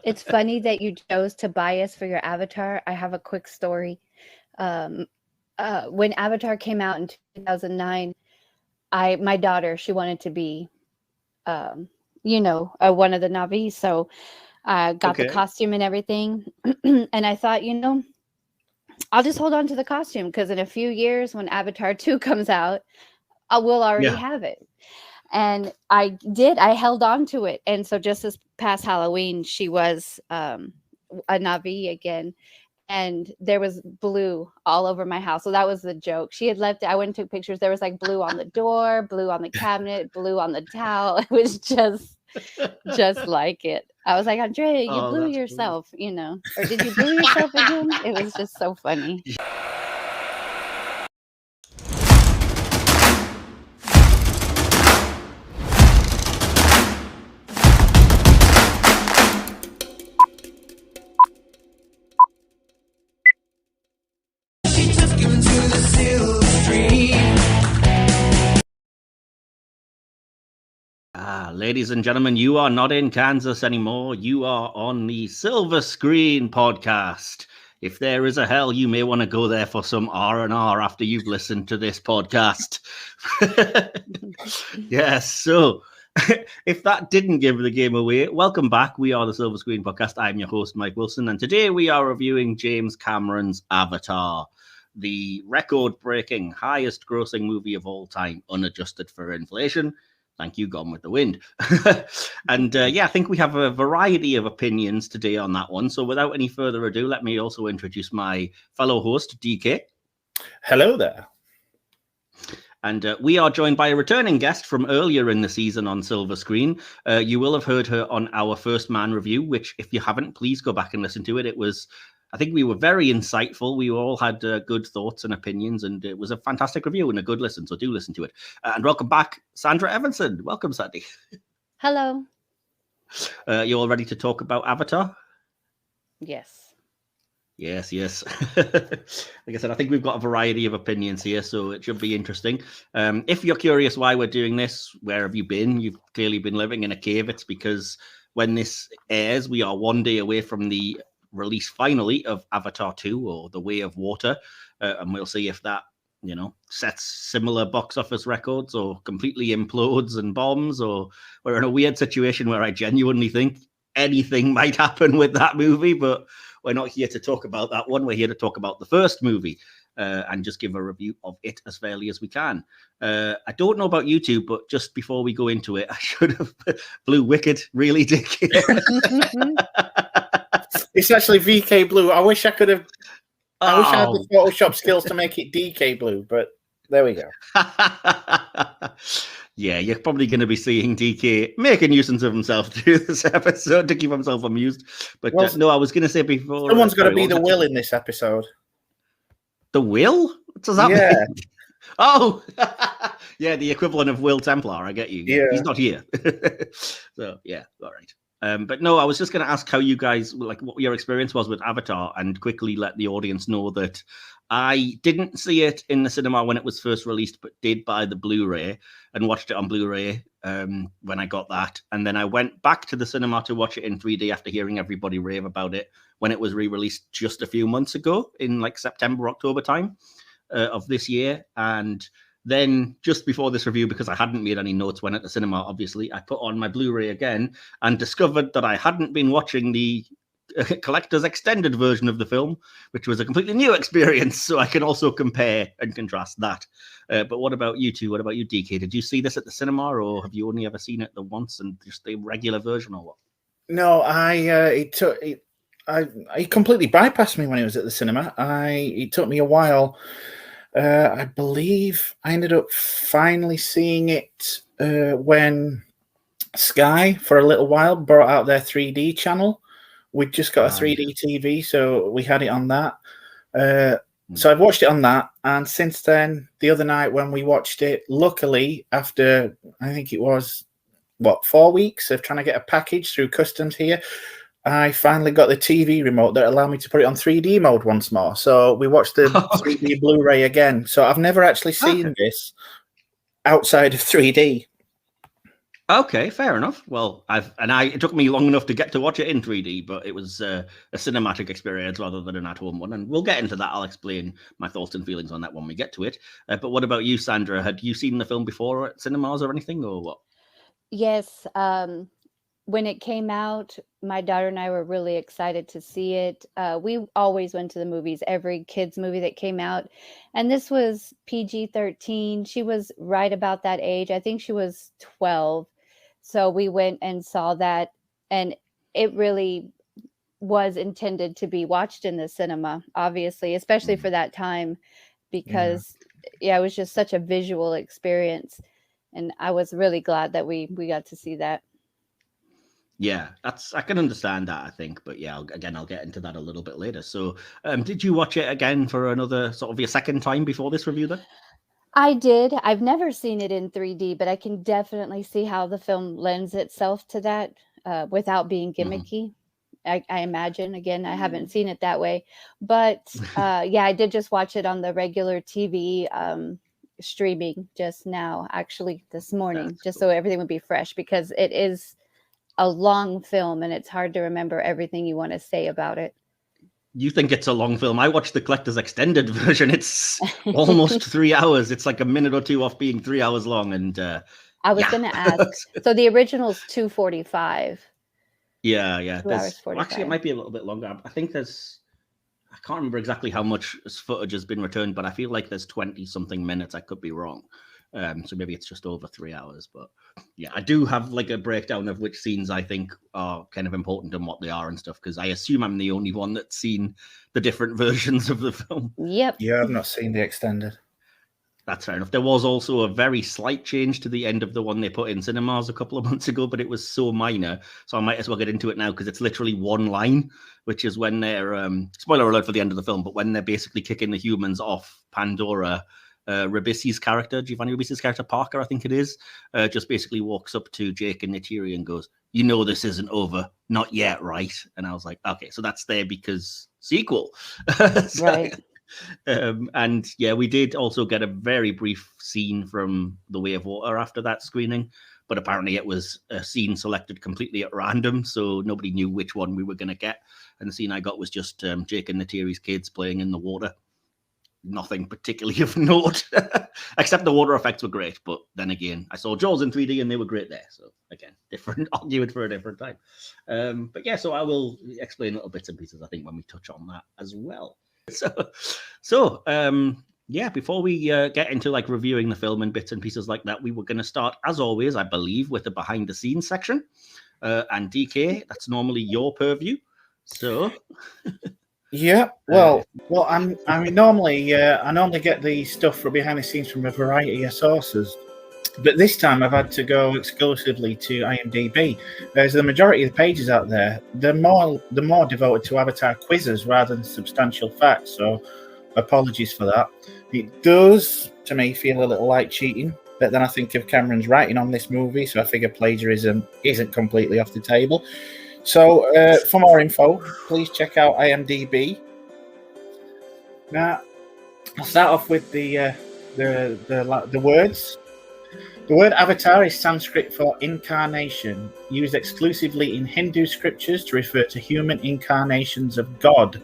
It's funny that you chose to buy us for your Avatar. I have a quick story. When Avatar came out in 2009, my daughter, she wanted to be, one of the Na'vi. So I got the costume and everything. And I thought, I'll just hold on to the costume because in a few years when Avatar 2 comes out, I will already have it. And I did. I held on to it. And so just this past Halloween, she was a Na'vi again. And there was blue all over my house. So that was the joke. She had left it. I went and took pictures. There was like blue on the door, blue on the cabinet, blue on the towel. It was just like it. I was like, Andrea, you blew yourself, or did you blew yourself again? It was just so funny. Ladies and gentlemen, you are not in Kansas anymore. You are on the Silver Screen podcast. If there is a hell, you may want to go there for some R&R after you've listened to this podcast. Yes, so if that didn't give the game away, welcome back. We are the Silver Screen podcast. I'm your host, Mike Wilson, and today we are reviewing James Cameron's Avatar, the record-breaking, highest-grossing movie of all time, unadjusted for inflation. Thank you, Gone with the Wind. And I think we have a variety of opinions today on that one. So without any further ado, let me also introduce my fellow host, DK. Hello there. And we are joined by a returning guest from earlier in the season on Silver Screen. You will have heard her on our First Man review, which if you haven't, please go back and listen to it. I think we were very insightful. We all had good thoughts and opinions, and it was a fantastic review and a good listen. So do listen to it. And welcome back, Sandra Eavenson. Welcome, Sandy. Hello. You all ready to talk about Avatar? Yes. Yes. Like I said, I think we've got a variety of opinions here, so it should be interesting. If you're curious why we're doing this, where have you been? You've clearly been living in a cave. It's because when this airs, we are one day away from the release finally of Avatar 2 or The Way of Water, and we'll see if that sets similar box office records or completely implodes and bombs, or we're in a weird situation where I genuinely think anything might happen with that movie. But we're not here to talk about that one. We're here to talk about the first movie and just give a review of it as fairly as we can. I don't know about you two, but just before we go into it, I should have blew Wicked really, Dick. It's actually VK Blue. I wish I could have. I wish I had the Photoshop skills to make it DK Blue, but there we go. Yeah, you're probably going to be seeing DK make a nuisance of himself through this episode to keep himself amused. But no, I was going to say before. Someone's got to be the Will in this episode. The Will? What does that mean? Oh, yeah, the equivalent of Will Templar. I get you. Yeah. He's not here. So, yeah, all right. But no, I was just going to ask how you guys, like, what your experience was with Avatar, and quickly let the audience know that I didn't see it in the cinema when it was first released, but did buy the Blu-ray and watched it on Blu-ray when I got that. And then I went back to the cinema to watch it in 3D after hearing everybody rave about it when it was re-released just a few months ago in like September, October time of this year. And then just before this review, because I hadn't made any notes when at the cinema, obviously, I put on my Blu-ray again and discovered that I hadn't been watching the collector's extended version of the film, which was a completely new experience. So I can also compare and contrast that. But what about you two? What about you, DK? Did you see this at the cinema, or have you only ever seen it the once and just the regular version, or what? No, he completely bypassed me when he was at the cinema. It took me a while. I believe I ended up finally seeing it when Sky, for a little while, brought out their 3D channel. We'd just got a 3D TV, so we had it on that. So I've watched it on that, and since then, the other night when we watched it, luckily, after, I think it was, 4 weeks of trying to get a package through customs here, I finally got the TV remote that allowed me to put it on 3D mode once more. So we watched the 3D Blu-ray again. So I've never actually seen this outside of 3D. Okay, fair enough. Well, it took me long enough to get to watch it in 3D, but it was a cinematic experience rather than an at-home one, and we'll get into that. I'll explain my thoughts and feelings on that when we get to it. But what about you, Sandra? Had you seen the film before at cinemas or anything, or what? Yes. When it came out, my daughter and I were really excited to see it. We always went to the movies, every kids movie that came out. And this was PG-13. She was right about that age. I think she was 12. So we went and saw that. And it really was intended to be watched in the cinema, obviously, especially for that time, because it was just such a visual experience. And I was really glad that we got to see that. Yeah, I can understand that, I think, but yeah, I'll get into that a little bit later. So, did you watch it again for another sort of your second time before this review then? I did. I've never seen it in 3D, but I can definitely see how the film lends itself to that without being gimmicky. I imagine. Again, I haven't seen it that way, but I did just watch it on the regular TV streaming just now, actually this morning, so everything would be fresh, because it is a long film and it's hard to remember everything you want to say about it. You think it's a long film? I watched the collector's extended version. It's almost 3 hours. It's like a minute or two off being 3 hours long. And I was going to ask. So the original's 2:45. Yeah. 2 hours 45. Actually, it might be a little bit longer. I think I can't remember exactly how much footage has been returned, but I feel like there's 20 something minutes. I could be wrong. So maybe it's just over 3 hours, but yeah, I do have like a breakdown of which scenes I think are kind of important and what they are and stuff, because I assume I'm the only one that's seen the different versions of the film. Yep. Yeah, I've not seen the extended. That's fair enough. There was also a very slight change to the end of the one they put in cinemas a couple of months ago, but it was so minor, so I might as well get into it now, because it's literally one line, which is when they're spoiler alert for the end of the film, but when they're basically kicking the humans off Pandora, Ribisi's character, Giovanni Ribisi's character, Parker, I think it is, just basically walks up to Jake and Neytiri and goes, "You know this isn't over. Not yet, right?" And I was like, okay, so that's there because sequel. So, right. And yeah, we did also get a very brief scene from The Way of Water after that screening, but apparently it was a scene selected completely at random, so nobody knew which one we were going to get. And the scene I got was just Jake and Neytiri's kids playing in the water. Nothing particularly of note, except the water effects were great. But then again, I saw Jaws in 3D and they were great there. So again, different argument for a different time. But yeah, so I will explain little bits and pieces, I think, when we touch on that as well. So before we get into like reviewing the film and bits and pieces like that, we were going to start, as always, I believe, with the behind the scenes section. And DK, that's normally your purview. So. Yeah, well, I normally get the stuff from behind the scenes from a variety of sources, but this time I've had to go exclusively to IMDb. As the majority of the pages out there, they're more devoted to Avatar quizzes rather than substantial facts. So, apologies for that. It does, to me, feel a little like cheating. But then I think of Cameron's writing on this movie, so I figure plagiarism isn't completely off the table. So, for more info, please check out IMDb. Now, I'll start off with the words. The word avatar is Sanskrit for incarnation, used exclusively in Hindu scriptures to refer to human incarnations of God,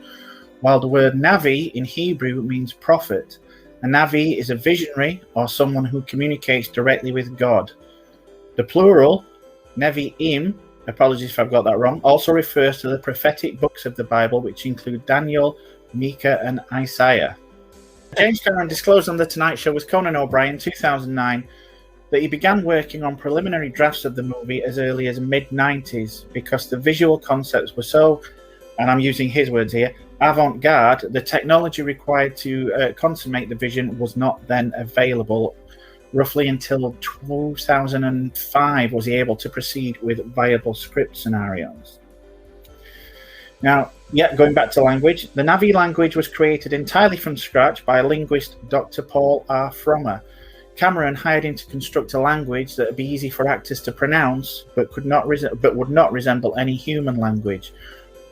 while the word Navi in Hebrew means prophet. A Navi is a visionary or someone who communicates directly with God. The plural, Nevi'im, apologies if I've got that wrong, also refers to the prophetic books of the Bible, which include Daniel, Micah, and Isaiah. James Cameron disclosed on The Tonight Show with Conan O'Brien 2009 that he began working on preliminary drafts of the movie as early as mid-90s because the visual concepts were so, and I'm using his words here, avant-garde, the technology required to consummate the vision was not then available. Roughly until 2005 was he able to proceed with viable script scenarios. Now, going back to language, the Navi language was created entirely from scratch by linguist Dr. Paul R. Frommer. Cameron hired him to construct a language that would be easy for actors to pronounce, but would not resemble any human language.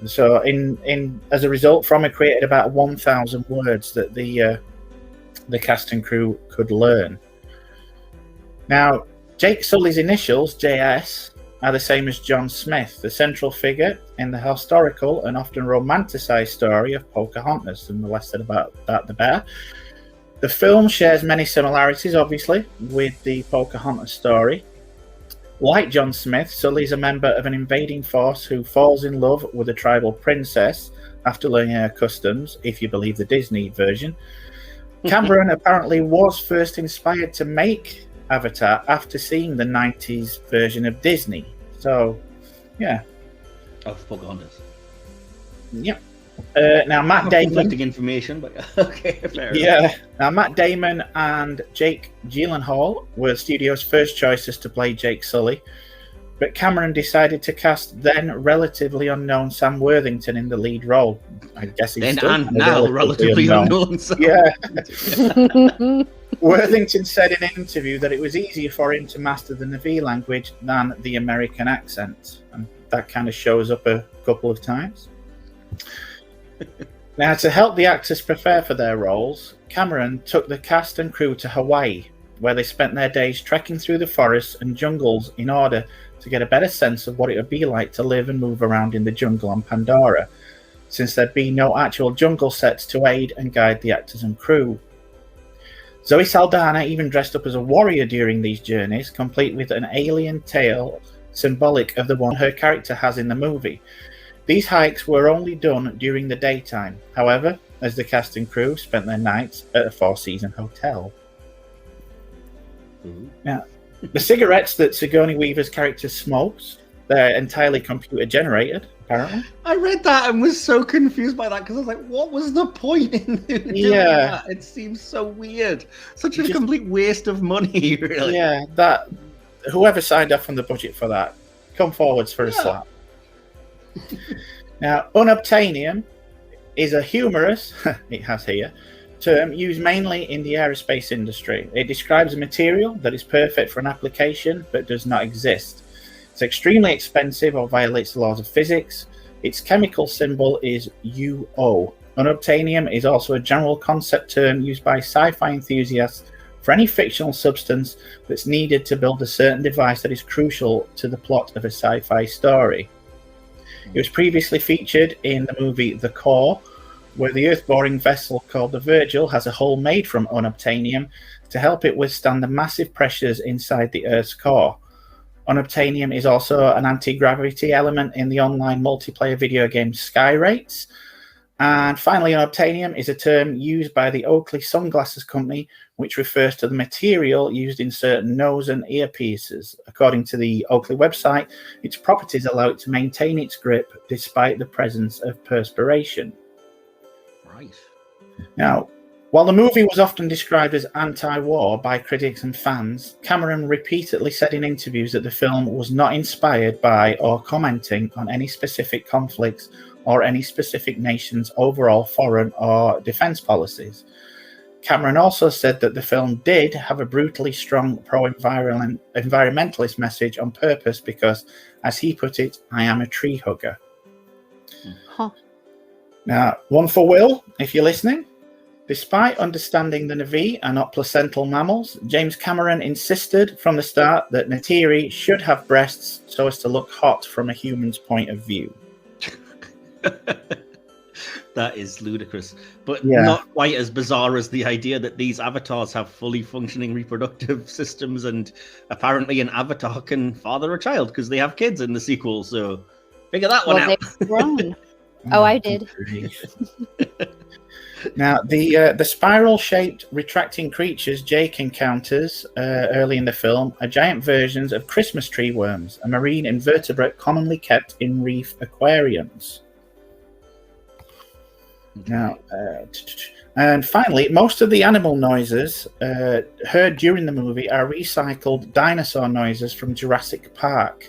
So, as a result, Frommer created about 1,000 words that the cast and crew could learn. Now, Jake Sully's initials, JS, are the same as John Smith, the central figure in the historical and often romanticized story of Pocahontas, and the less said about that, the better. The film shares many similarities, obviously, with the Pocahontas story. Like John Smith, Sully is a member of an invading force who falls in love with a tribal princess after learning her customs, if you believe the Disney version. Cameron apparently was first inspired to make Avatar after seeing the 90s version of Disney. So, yeah. Of Pocahontas. Yep. Now, Matt Damon. Conflicting information, but okay, fair Yeah. enough. Now, Matt Damon and Jake Gyllenhaal were the studio's first choices to play Jake Sully, but Cameron decided to cast then relatively unknown Sam Worthington in the lead role. I guess he's still now relatively unknown. So. Yeah. Worthington said in an interview that it was easier for him to master the Na'vi language than the American accent, and that kind of shows up a couple of times. Now, to help the actors prepare for their roles, Cameron took the cast and crew to Hawaii, where they spent their days trekking through the forests and jungles in order to get a better sense of what it would be like to live and move around in the jungle on Pandora, since there'd be no actual jungle sets to aid and guide the actors and crew. Zoe Saldana even dressed up as a warrior during these journeys, complete with an alien tail symbolic of the one her character has in the movie. These hikes were only done during the daytime, however, as the cast and crew spent their nights at a four-season hotel. Now, the cigarettes that Sigourney Weaver's character smokes, they're entirely computer-generated, apparently. I read that and was so confused by that, because I was like, what was the point in doing that? It seems so weird. Such a complete waste of money, really. Yeah, that whoever signed off on the budget for that, come forwards for a slap. Now, unobtainium is a humorous, it has here, term used mainly in the aerospace industry. It describes a material that is perfect for an application but does not exist. It's extremely expensive or violates the laws of physics. Its chemical symbol is UO. Unobtainium is also a general concept term used by sci-fi enthusiasts for any fictional substance that's needed to build a certain device that is crucial to the plot of a sci-fi story. It was previously featured in the movie The Core, where the earth-boring vessel called the Virgil has a hull made from unobtainium to help it withstand the massive pressures inside the Earth's core. Unobtainium is also an anti-gravity element in the online multiplayer video game Skyrates. And finally, unobtainium is a term used by the Oakley Sunglasses Company, which refers to the material used in certain nose and ear pieces. According to the Oakley website, its properties allow it to maintain its grip despite the presence of perspiration. Right. Now, while the movie was often described as anti-war by critics and fans, Cameron repeatedly said in interviews that the film was not inspired by or commenting on any specific conflicts or any specific nation's overall foreign or defense policies. Cameron also said that the film did have a brutally strong pro-environmentalist message on purpose because, as he put it, I am a tree hugger. Huh. Now, one for Will, if you're listening. Despite understanding the Na'vi are not placental mammals, James Cameron insisted from the start that Neytiri should have breasts so as to look hot from a human's point of view. That is ludicrous, but not quite as bizarre as the idea that these avatars have fully functioning reproductive systems, and apparently an avatar can father a child because they have kids in the sequel. So figure that one out. They've grown. Oh, I did. Now, the spiral-shaped retracting creatures Jake encounters early in the film are giant versions of Christmas tree worms, a marine invertebrate commonly kept in reef aquariums. Now, and finally, most of the animal noises heard during the movie are recycled dinosaur noises from Jurassic Park.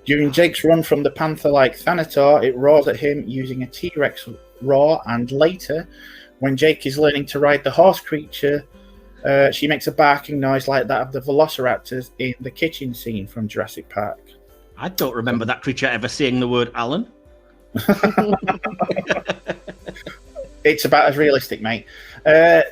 During Jake's run from the panther-like Thanator, it roars at him using a T-Rex roar, and later, when Jake is learning to ride the horse creature, she makes a barking noise like that of the velociraptors in the kitchen scene from Jurassic Park. I don't remember that creature ever saying the word Alan. It's about as realistic, mate.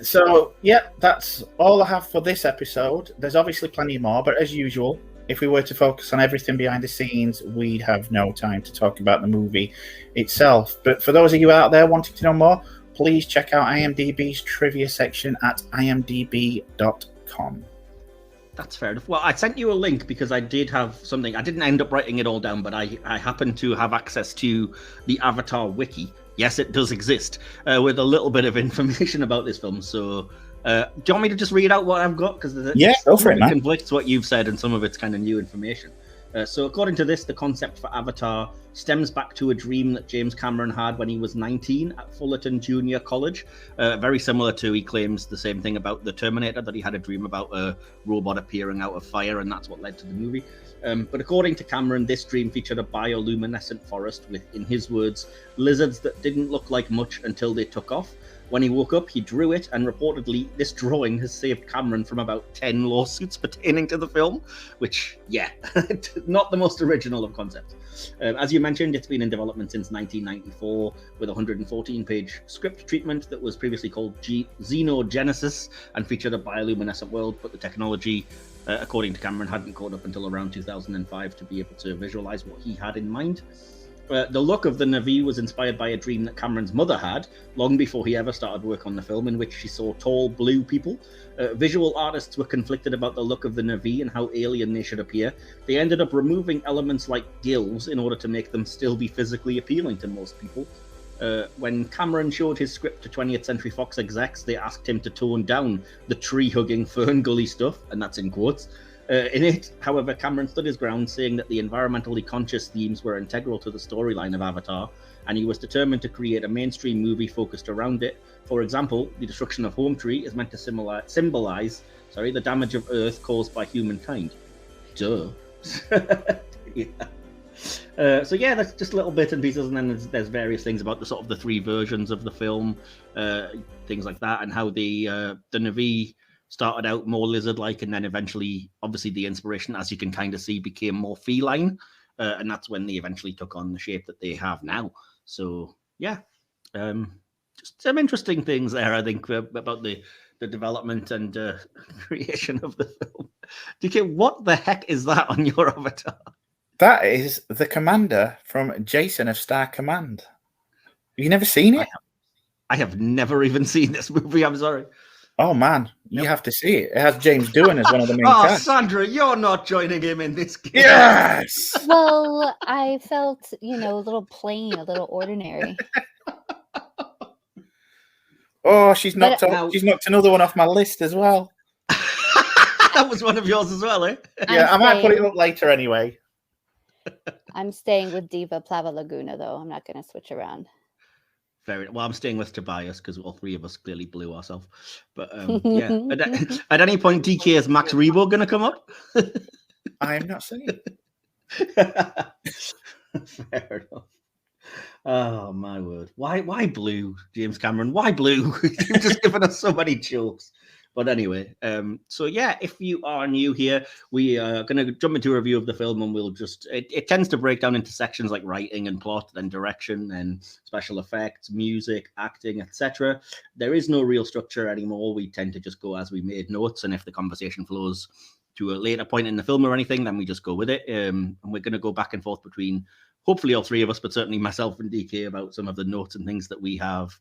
So, yeah, that's all I have for this episode. There's obviously plenty more, but as usual, if we were to focus on everything behind the scenes, we'd have no time to talk about the movie itself. But for those of you out there wanting to know more, please check out IMDb's trivia section at imdb.com. That's fair enough. Well, I sent you a link because I did have something. I didn't end up writing it all down, but I happen to have access to the Avatar wiki. Yes, it does exist, with a little bit of information about this film. So, do you want me to just read out what I've got? Because go for it, man. Conflicts what you've said, and some of it's kind of new information. So, according to this, the concept for Avatar stems back to a dream that James Cameron had when he was 19 at Fullerton Junior College. Very similar to, he claims the same thing about the Terminator, that he had a dream about a robot appearing out of fire, and that's what led to the movie. But according to Cameron, this dream featured a bioluminescent forest with, in his words, lizards that didn't look like much until they took off. When he woke up, he drew it, and reportedly, this drawing has saved Cameron from about 10 lawsuits pertaining to the film, which, yeah, not the most original of concepts. As you mentioned, it's been in development since 1994, with a 114-page script treatment that was previously called Xenogenesis and featured a bioluminescent world, but the technology, according to Cameron, hadn't caught up until around 2005 to be able to visualize what he had in mind. The look of the Na'vi was inspired by a dream that Cameron's mother had long before he ever started work on the film, in which she saw tall blue people. Visual artists were conflicted about the look of the Na'vi and how alien they should appear. They ended up removing elements like gills in order to make them still be physically appealing to most people. When Cameron showed his script to 20th Century Fox execs, they asked him to tone down the tree-hugging Fern Gully stuff, and that's in quotes. In it, however, Cameron stood his ground, saying that the environmentally conscious themes were integral to the storyline of Avatar, and he was determined to create a mainstream movie focused around it. For example, the destruction of Home Tree is meant to symbolize the damage of Earth caused by humankind. Duh. Yeah. So yeah, that's just little bits and pieces, and then there's various things about the sort of the three versions of the film, things like that, and how the Na'vi started out more lizard-like, and then eventually, obviously, the inspiration, as you can kind of see, became more feline, and that's when they eventually took on the shape that they have now. So yeah, just some interesting things there, I think, about the development and creation of the film. DK, what the heck is that on your avatar? That is the commander from Jason of Star Command. Have you never seen it? I have never even seen this movie. I'm sorry. Oh man, you have to see it. It has James Doohan as one of the main cast. Sandra, you're not joining him in this game. Yes. Well, I felt, a little plain, a little ordinary. Oh, she's knocked another one off my list as well. That was one of yours as well, eh? Yeah, I might put it up later anyway. I'm staying with Diva Plava Laguna, though. I'm not going to switch around. Well, I'm staying with Tobias because all three of us clearly blew ourselves. But yeah, at any point, DK, is Max Rebo going to come up? I am not saying. Fair enough. Oh my word! Why blue, James Cameron? Why blue? You've just given us so many jokes. But anyway, so yeah, if you are new here, we are going to jump into a review of the film, and we'll just, it tends to break down into sections like writing and plot, then direction, then special effects, music, acting, etc. There is no real structure anymore. We tend to just go as we made notes, and if the conversation flows to a later point in the film or anything, then we just go with it. And we're going to go back and forth between, hopefully all three of us, but certainly myself and DK, about some of the notes and things that we have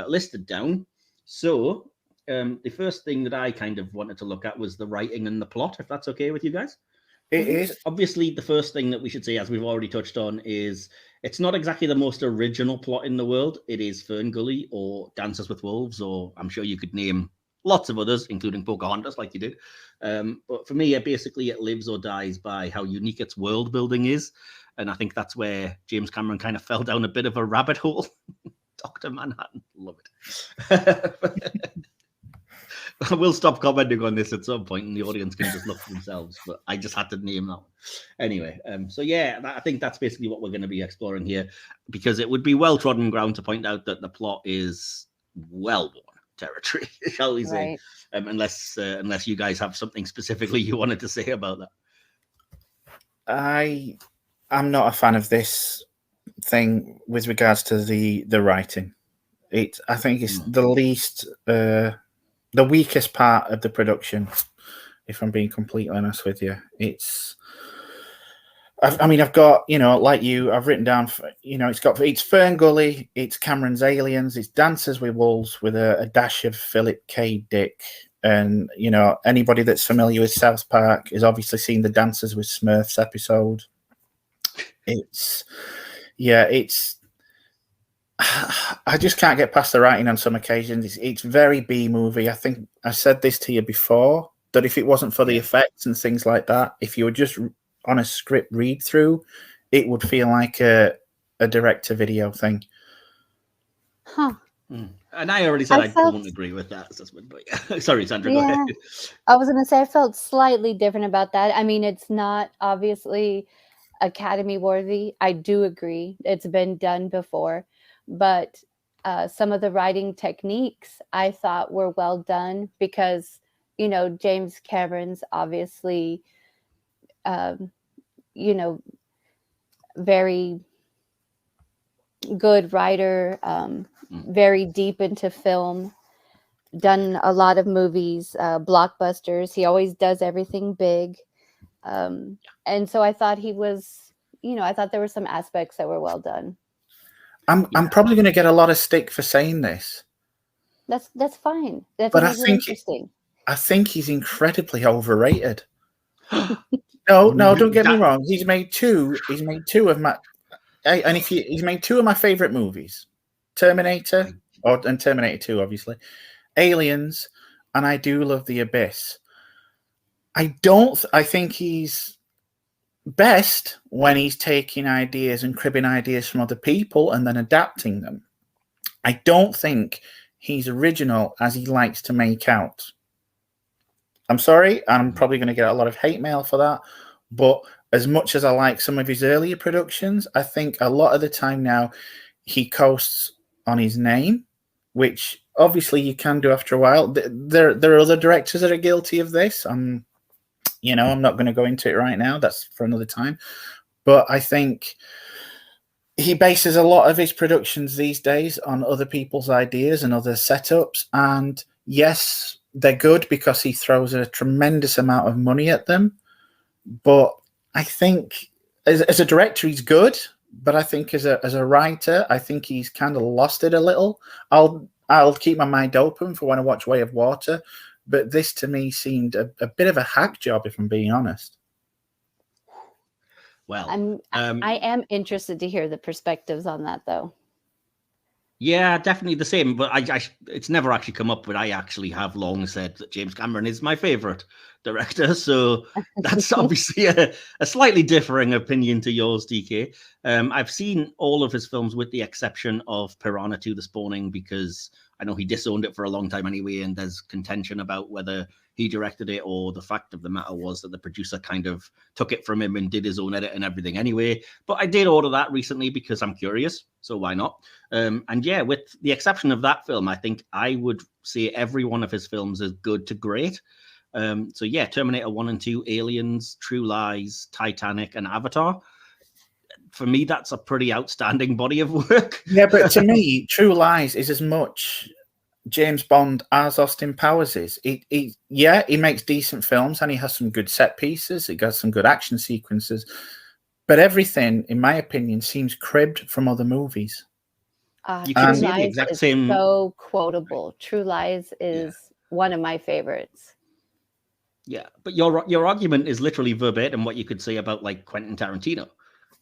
listed down. So the first thing that I kind of wanted to look at was the writing and the plot, if that's okay with you guys. It is. Obviously, the first thing that we should say, as we've already touched on, is it's not exactly the most original plot in the world. It is Fern Gully or Dances with Wolves, or I'm sure you could name lots of others, including Pocahontas, like you did. But for me, it lives or dies by how unique its world building is. And I think that's where James Cameron kind of fell down a bit of a rabbit hole. Dr. Manhattan, love it. I will stop commenting on this at some point, and the audience can just look for themselves. But I just had to name that one. Anyway, so yeah, I think that's basically what we're going to be exploring here, because it would be well-trodden ground to point out that the plot is well-worn territory, shall we say? Right. Unless you guys have something specifically you wanted to say about that. I'm not a fan of this thing with regards to the writing. I think it's the least, the weakest part of the production. If I'm being completely honest with you, I've got, like you, I've written down, it's Fern Gully, it's Cameron's Aliens, it's Dances with Wolves with a dash of Philip K. Dick. And, anybody that's familiar with South Park has obviously seen the Dances with Smurfs episode. I just can't get past the writing on some occasions. It's very B movie. I think I said this to you before, that if it wasn't for the effects and things like that, if you were just on a script read through, it would feel like a direct-to-video thing. Huh. And I already said I don't agree with that assessment, but sorry, Sandra, go ahead. I was going to say I felt slightly different about that. I mean, it's not obviously Academy worthy. I do agree. It's been done before, but some of the writing techniques I thought were well done because, James Cameron's obviously, very good writer, very deep into film, done a lot of movies, blockbusters. He always does everything big. And so I thought he was, I thought there were some aspects that were well done. I'm probably going to get a lot of stick for saying this. That's fine. That's interesting. I think he's incredibly overrated. No, don't get me wrong. He's made two of my, and he's made two of my favorite movies, Terminator, and Terminator 2, obviously, Aliens, and I do love The Abyss. I think he's best when he's taking ideas and cribbing ideas from other people and then adapting them. I don't think he's original as he likes to make out. I'm sorry, I'm probably going to get a lot of hate mail for that, but as much as I like some of his earlier productions, I think a lot of the time now he coasts on his name, which obviously you can do after a while. There are other directors that are guilty of this. I'm not going to go into it right now. That's for another time. But I think he bases a lot of his productions these days on other people's ideas and other setups. And yes, they're good because he throws a tremendous amount of money at them. But I think as a director, he's good. But I think as a writer, I think he's kind of lost it a little. I'll keep my mind open for when I watch Way of Water. But this to me seemed a bit of a hack job, if I'm being honest. Well, I am interested to hear the perspectives on that, though. Yeah, definitely the same. But it's never actually come up, but I actually have long said that James Cameron is my favorite director. So that's obviously a slightly differing opinion to yours, DK. I've seen all of his films with the exception of Piranha 2: The Spawning, because I know he disowned it for a long time anyway, and there's contention about whether he directed it or the fact of the matter was that the producer kind of took it from him and did his own edit and everything anyway. But I did order that recently because I'm curious, so why not? And yeah, with the exception of that film, I think I would say every one of his films is good to great. So yeah, Terminator 1 and 2, Aliens, True Lies, Titanic, and Avatar. For me, that's a pretty outstanding body of work. Yeah, but to me, True Lies is as much James Bond as Austin Powers is. He makes decent films and he has some good set pieces. He got some good action sequences. But everything, in my opinion, seems cribbed from other movies. You can see the exact same. So quotable. True Lies is one of my favorites. Yeah, but your argument is literally verbatim what you could say about like Quentin Tarantino.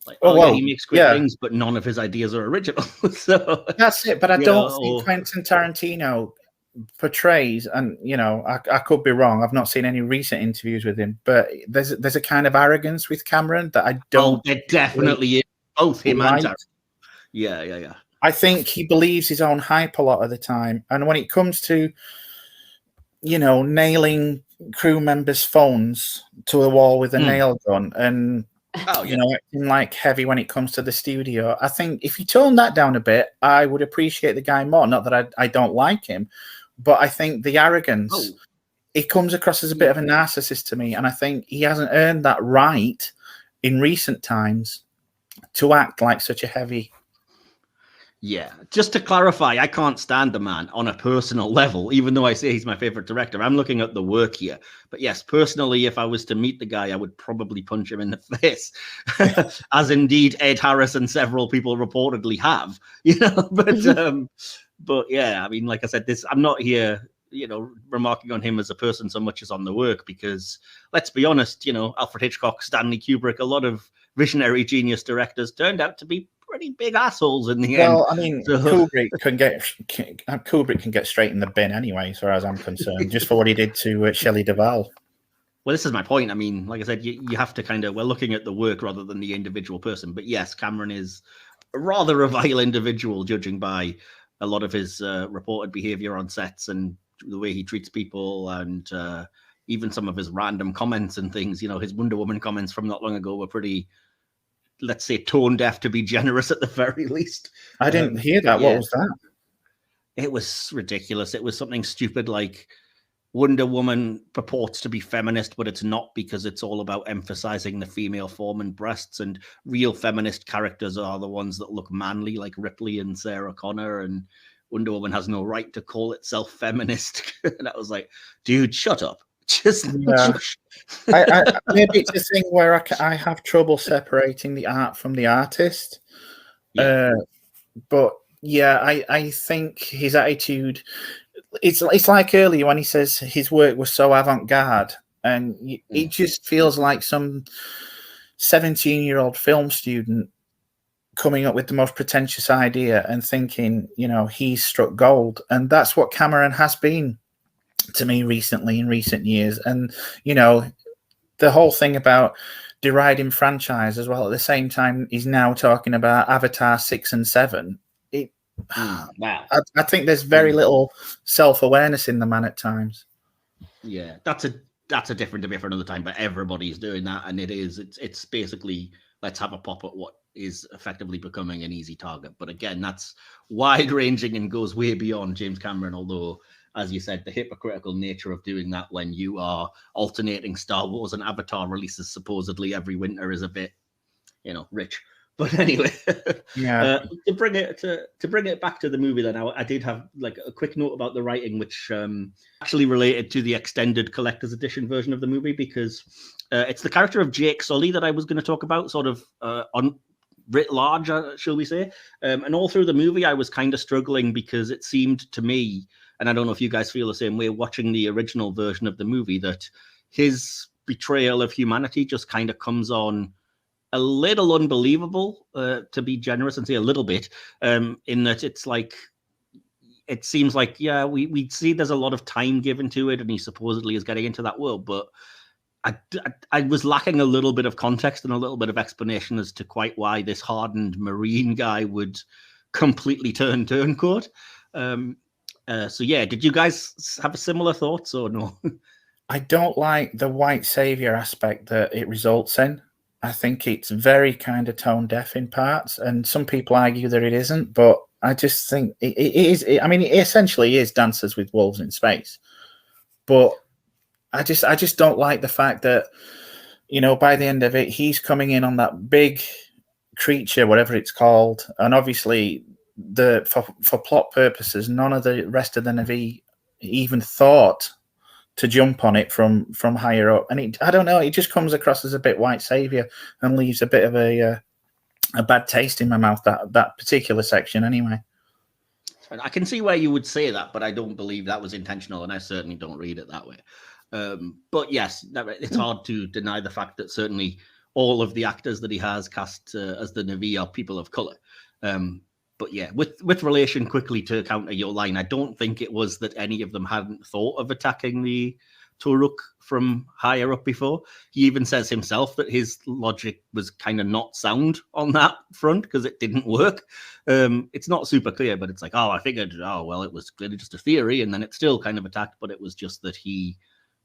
Like, he makes great things, but none of his ideas are original. So that's it. But I don't think Quentin Tarantino portrays, and I could be wrong. I've not seen any recent interviews with him, but there's a kind of arrogance with Cameron that I don't. Oh, there definitely is. Both him and Tarantino. Yeah. I think he believes his own hype a lot of the time, and when it comes to nailing crew members' phones to a wall with a nail gun and acting like heavy when it comes to the studio, I think if you tone that down a bit, I would appreciate the guy more. Not that I don't like him, but I think the arrogance, it comes across as a bit of a narcissist to me, and I think he hasn't earned that right in recent times to act like such a heavy. Yeah, just to clarify, I can't stand the man on a personal level, even though I say he's my favorite director. I'm looking at the work here. But yes, personally, if I was to meet the guy, I would probably punch him in the face, as indeed Ed Harris and several people reportedly have. But yeah, I mean, like I said, I'm not here, remarking on him as a person so much as on the work, because let's be honest, Alfred Hitchcock, Stanley Kubrick, a lot of visionary genius directors turned out to be pretty big assholes in the end. Well, I mean, Kubrick can get straight in the bin anyway, as far as I'm concerned, just for what he did to Shelley Duvall. Well, this is my point. I mean, like I said, you have to we're looking at the work rather than the individual person. But yes, Cameron is rather a vile individual, judging by a lot of his reported behavior on sets and the way he treats people, and even some of his random comments and things. His Wonder Woman comments from not long ago were pretty, let's say, tone deaf, to be generous at the very least. I didn't hear that. Yeah. What was that? It was ridiculous. It was something stupid like Wonder Woman purports to be feminist, but it's not, because it's all about emphasizing the female form and breasts, and real feminist characters are the ones that look manly, like Ripley and Sarah Connor, and Wonder Woman has no right to call itself feminist. And I was like, dude, shut up. Maybe it's a thing where I have trouble separating the art from the artist. Yeah. But yeah, I think his attitude, it's like earlier when he says his work was so avant-garde, and it just feels like some 17-year-old film student coming up with the most pretentious idea and thinking, he's struck gold. And that's what Cameron has been to me recently, in recent years. And the whole thing about deriding franchise as well, at the same time he's now talking about Avatar 6 and 7. Wow. I think there's very little self-awareness in the man at times. Yeah, that's a different debate for another time, but everybody's doing that, and it's basically, let's have a pop at what is effectively becoming an easy target. But again, that's wide-ranging and goes way beyond James Cameron, although, as you said, the hypocritical nature of doing that when you are alternating Star Wars and Avatar releases supposedly every winter is a bit, rich. But anyway, yeah. To bring it back to the movie, then I did have like a quick note about the writing, which actually related to the extended collector's edition version of the movie, because it's the character of Jake Sully that I was going to talk about, sort of writ large, shall we say. And all through the movie, I was kind of struggling, because it seemed to me, and I don't know if you guys feel the same way watching the original version of the movie, that his betrayal of humanity just kind of comes on a little unbelievable, to be generous and say a little bit, in that it's like, it seems like, yeah, we see there's a lot of time given to it, and he supposedly is getting into that world, but I was lacking a little bit of context and a little bit of explanation as to quite why this hardened Marine guy would completely turn turncoat. So yeah, did you guys have similar thoughts or no? I don't like the white savior aspect that it results in. I think it's very kind of tone deaf in parts, and some people argue that it isn't, but I just think it is. It essentially is Dances with Wolves in space, but I just don't like the fact that, by the end of it, he's coming in on that big creature, whatever it's called, and obviously for plot purposes, none of the rest of the Navy even thought to jump on it from higher up, and I don't know, it just comes across as a bit white savior and leaves a bit of a bad taste in my mouth, that particular section anyway. I can see where you would say that, but I don't believe that was intentional, and I certainly don't read it that way. But yes, it's hard to deny the fact that certainly all of the actors that he has cast as the Navy are people of color. But yeah, with relation, quickly to counter your line, I don't think it was that any of them hadn't thought of attacking the Toruk from higher up before. He even says himself that his logic was kind of not sound on that front because it didn't work. It's not super clear, but it's like, I figured, it was clearly just a theory, and then it still kind of attacked, but it was just that he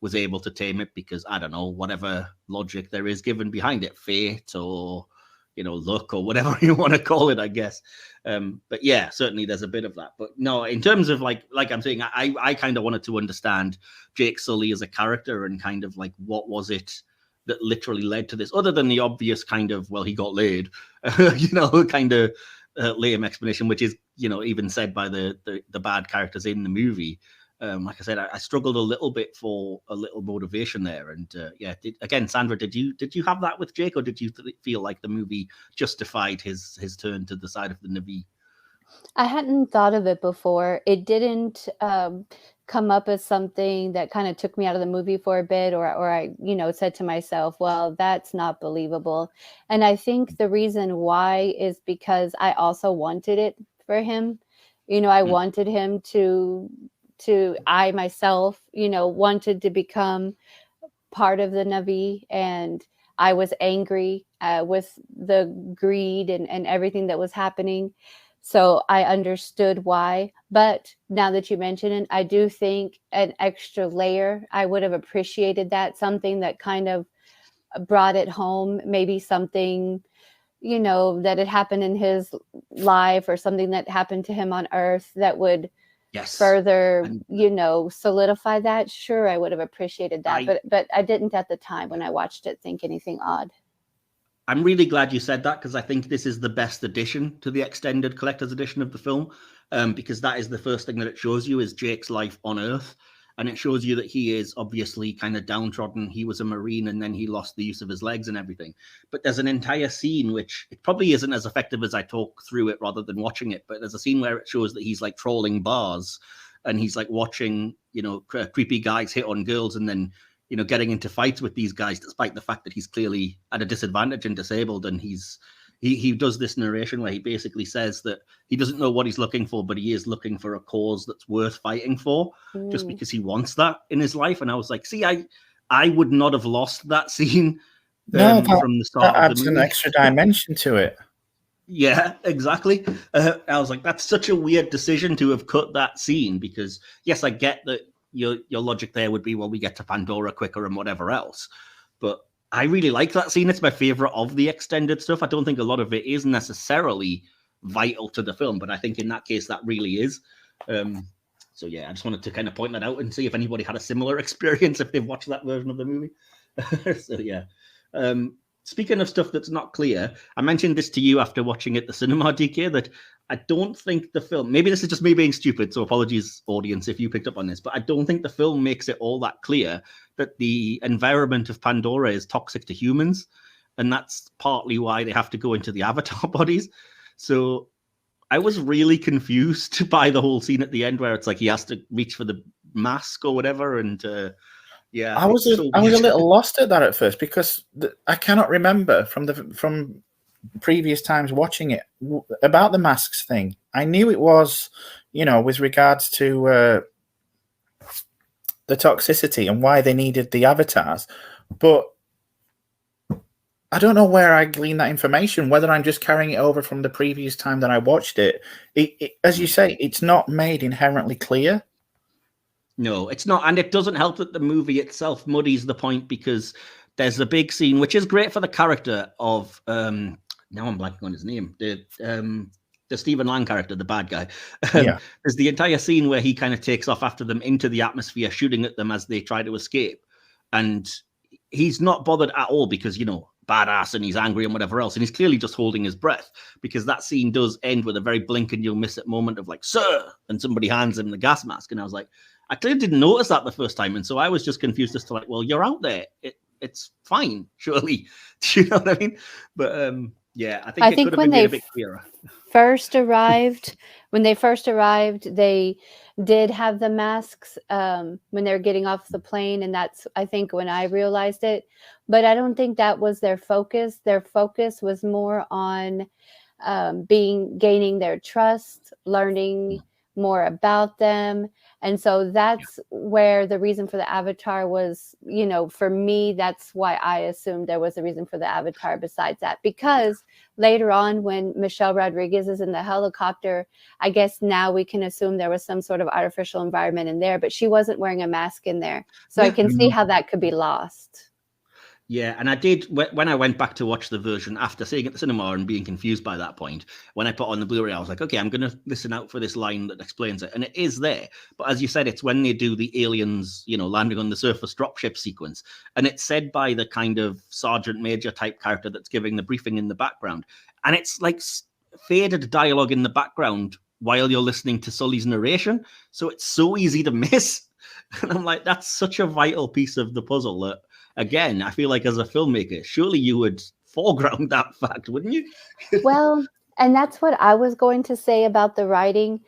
was able to tame it because, I don't know, whatever logic there is given behind it, fate or luck or whatever you want to call it, I guess. But yeah, certainly there's a bit of that. But no, in terms of like I'm saying, I kind of wanted to understand Jake Sully as a character and kind of like what was it that literally led to this, other than the obvious kind of, well, he got laid, kind of lame explanation, which is, even said by the bad characters in the movie. Like I said, I struggled a little bit for a little motivation there. And again, Sandra, did you have that with Jake, or did you feel like the movie justified his turn to the side of the Na'vi? I hadn't thought of it before. It didn't come up as something that kind of took me out of the movie for a bit, or I, said to myself, well, that's not believable. And I think the reason why is because I also wanted it for him. I wanted him to I myself, wanted to become part of the Na'vi, and I was angry with the greed and everything that was happening. So I understood why. But now that you mention it, I do think an extra layer, I would have appreciated that, something that kind of brought it home, maybe something, that had happened in his life, or something that happened to him on Earth that would further, solidify that. Sure, I would have appreciated that, but I didn't at the time when I watched it think anything odd. I'm really glad you said that, because I think this is the best addition to the extended collector's edition of the film, because that is the first thing that it shows you is Jake's life on Earth. And it shows you that he is obviously kind of downtrodden. He was a Marine, and then he lost the use of his legs and everything. But there's an entire scene, which it probably isn't as effective as I talk through it rather than watching it. But there's a scene where it shows that he's like trawling bars, and he's like watching, creepy guys hit on girls, and then, getting into fights with these guys, despite the fact that he's clearly at a disadvantage and disabled. And he does this narration where he basically says that he doesn't know what he's looking for, but he is looking for a cause that's worth fighting for, just because he wants that in his life. And I was like, see, I would not have lost that scene from the start. That adds an extra dimension to it. Yeah, exactly. I was like, that's such a weird decision to have cut that scene, because yes, I get that your logic there would be, well, we get to Pandora quicker and whatever else. But I really like that scene. It's my favorite of the extended stuff. I don't think a lot of it is necessarily vital to the film, but I think in that case that really is. So yeah, I just wanted to kind of point that out and see if anybody had a similar experience if they've watched that version of the movie. So yeah. Speaking of stuff that's not clear, I mentioned this to you after watching it at the cinema, DK, that I don't think the film, maybe this is just me being stupid, so apologies, audience, if you picked up on this, but I don't think the film makes it all that clear that the environment of Pandora is toxic to humans, and that's partly why they have to go into the avatar bodies. So I was really confused by the whole scene at the end where it's like he has to reach for the mask or whatever, and yeah, I was a little lost at that at first, because I cannot remember from previous times watching it about the masks thing. I knew it was, with regards to the toxicity and why they needed the avatars, but I don't know where I gleaned that information, whether I'm just carrying it over from the previous time that I watched it. As you say, it's not made inherently clear. No, it's not. And it doesn't help that the movie itself muddies the point, because there's a big scene, which is great for the character of, now I'm blanking on his name, the Stephen Lang character, the bad guy. There's the entire scene where he kind of takes off after them into the atmosphere, shooting at them as they try to escape. And he's not bothered at all because, badass, and he's angry and whatever else. And he's clearly just holding his breath, because that scene does end with a very blink and you'll miss it moment of like, sir, and somebody hands him the gas mask. And I was like, I clearly didn't notice that the first time. And so I was just confused as to like, well, you're out there. It's fine, surely. Do you know what I mean? But yeah, I think it could have been made a bit clearer. When they first arrived, they did have the masks when they were getting off the plane. And that's, I think, when I realized it. But I don't think that was their focus. Their focus was more on gaining their trust, learning more about them. And so that's where the reason for the avatar was, for me, that's why I assumed there was a reason for the avatar besides that. Because later on, when Michelle Rodriguez is in the helicopter, I guess now we can assume there was some sort of artificial environment in there, but she wasn't wearing a mask in there. So I can see how that could be lost. Yeah, and I did, when I went back to watch the version after seeing it at the cinema and being confused by that point, when I put on the Blu-ray, I was like, okay, I'm going to listen out for this line that explains it. And it is there. But as you said, it's when they do the aliens, landing on the surface dropship sequence. And it's said by the kind of sergeant major type character that's giving the briefing in the background. And it's like faded dialogue in the background while you're listening to Sully's narration. So it's so easy to miss. And I'm like, that's such a vital piece of the puzzle that, again, I feel like as a filmmaker, surely you would foreground that fact, wouldn't you? Well, and that's what I was going to say about the writing,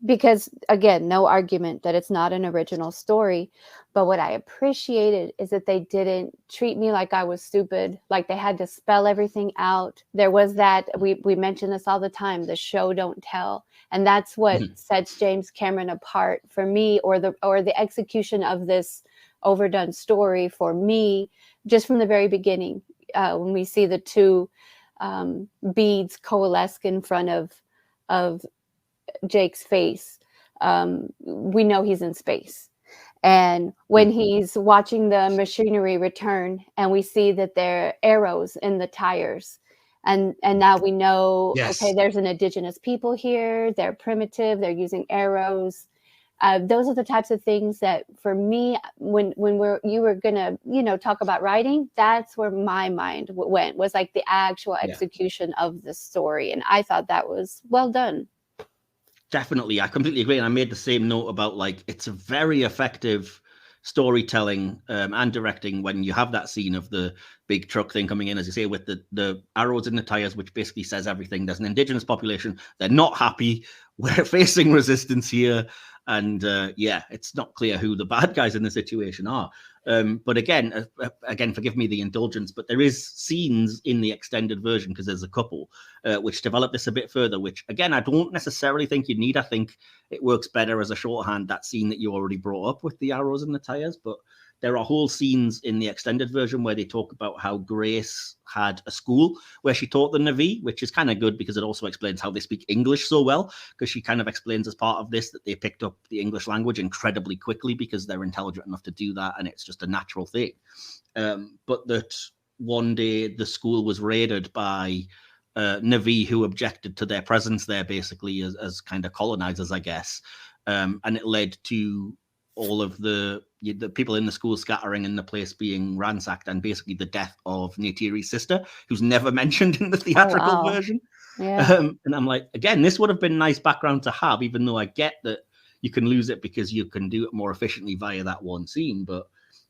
because, again, no argument that it's not an original story. But what I appreciated is that they didn't treat me like I was stupid, like they had to spell everything out. There was that, we mention this all the time, the show don't tell. And that's what sets James Cameron apart for me, or the execution of this overdone story for me, just from the very beginning. When we see the two beads coalesce in front of Jake's face, we know he's in space. And when he's watching the machinery return, and we see that there are arrows in the tires, and now we know, okay, there's an indigenous people here. They're primitive. They're using arrows. Those are the types of things that, for me, when you were gonna, talk about writing, that's where my mind went, was like the actual execution of the story. And I thought that was well done. Definitely. I completely agree. And I made the same note about, like, it's a very effective storytelling and directing when you have that scene of the big truck thing coming in, as you say, with the arrows in the tires, which basically says everything. There's an indigenous population. They're not happy. We're facing resistance here. And it's not clear who the bad guys in the situation are. But again, forgive me the indulgence, but there is scenes in the extended version, because there's a couple, which develop this a bit further, which, again, I don't necessarily think you need. I think it works better as a shorthand, that scene that you already brought up with the arrows in the tires. But there are whole scenes in the extended version where they talk about how Grace had a school where she taught the Na'vi, which is kind of good because it also explains how they speak English so well, because she kind of explains as part of this that they picked up the English language incredibly quickly because they're intelligent enough to do that, and it's just a natural thing. But that one day the school was raided by Na'vi who objected to their presence there, basically as kind of colonizers, I guess. And it led to all of the people in the school scattering and the place being ransacked, and basically the death of Neytiri's sister, who's never mentioned in the theatrical version. Yeah. And I'm like, again, this would have been nice background to have, even though I get that you can lose it because you can do it more efficiently via that one scene. But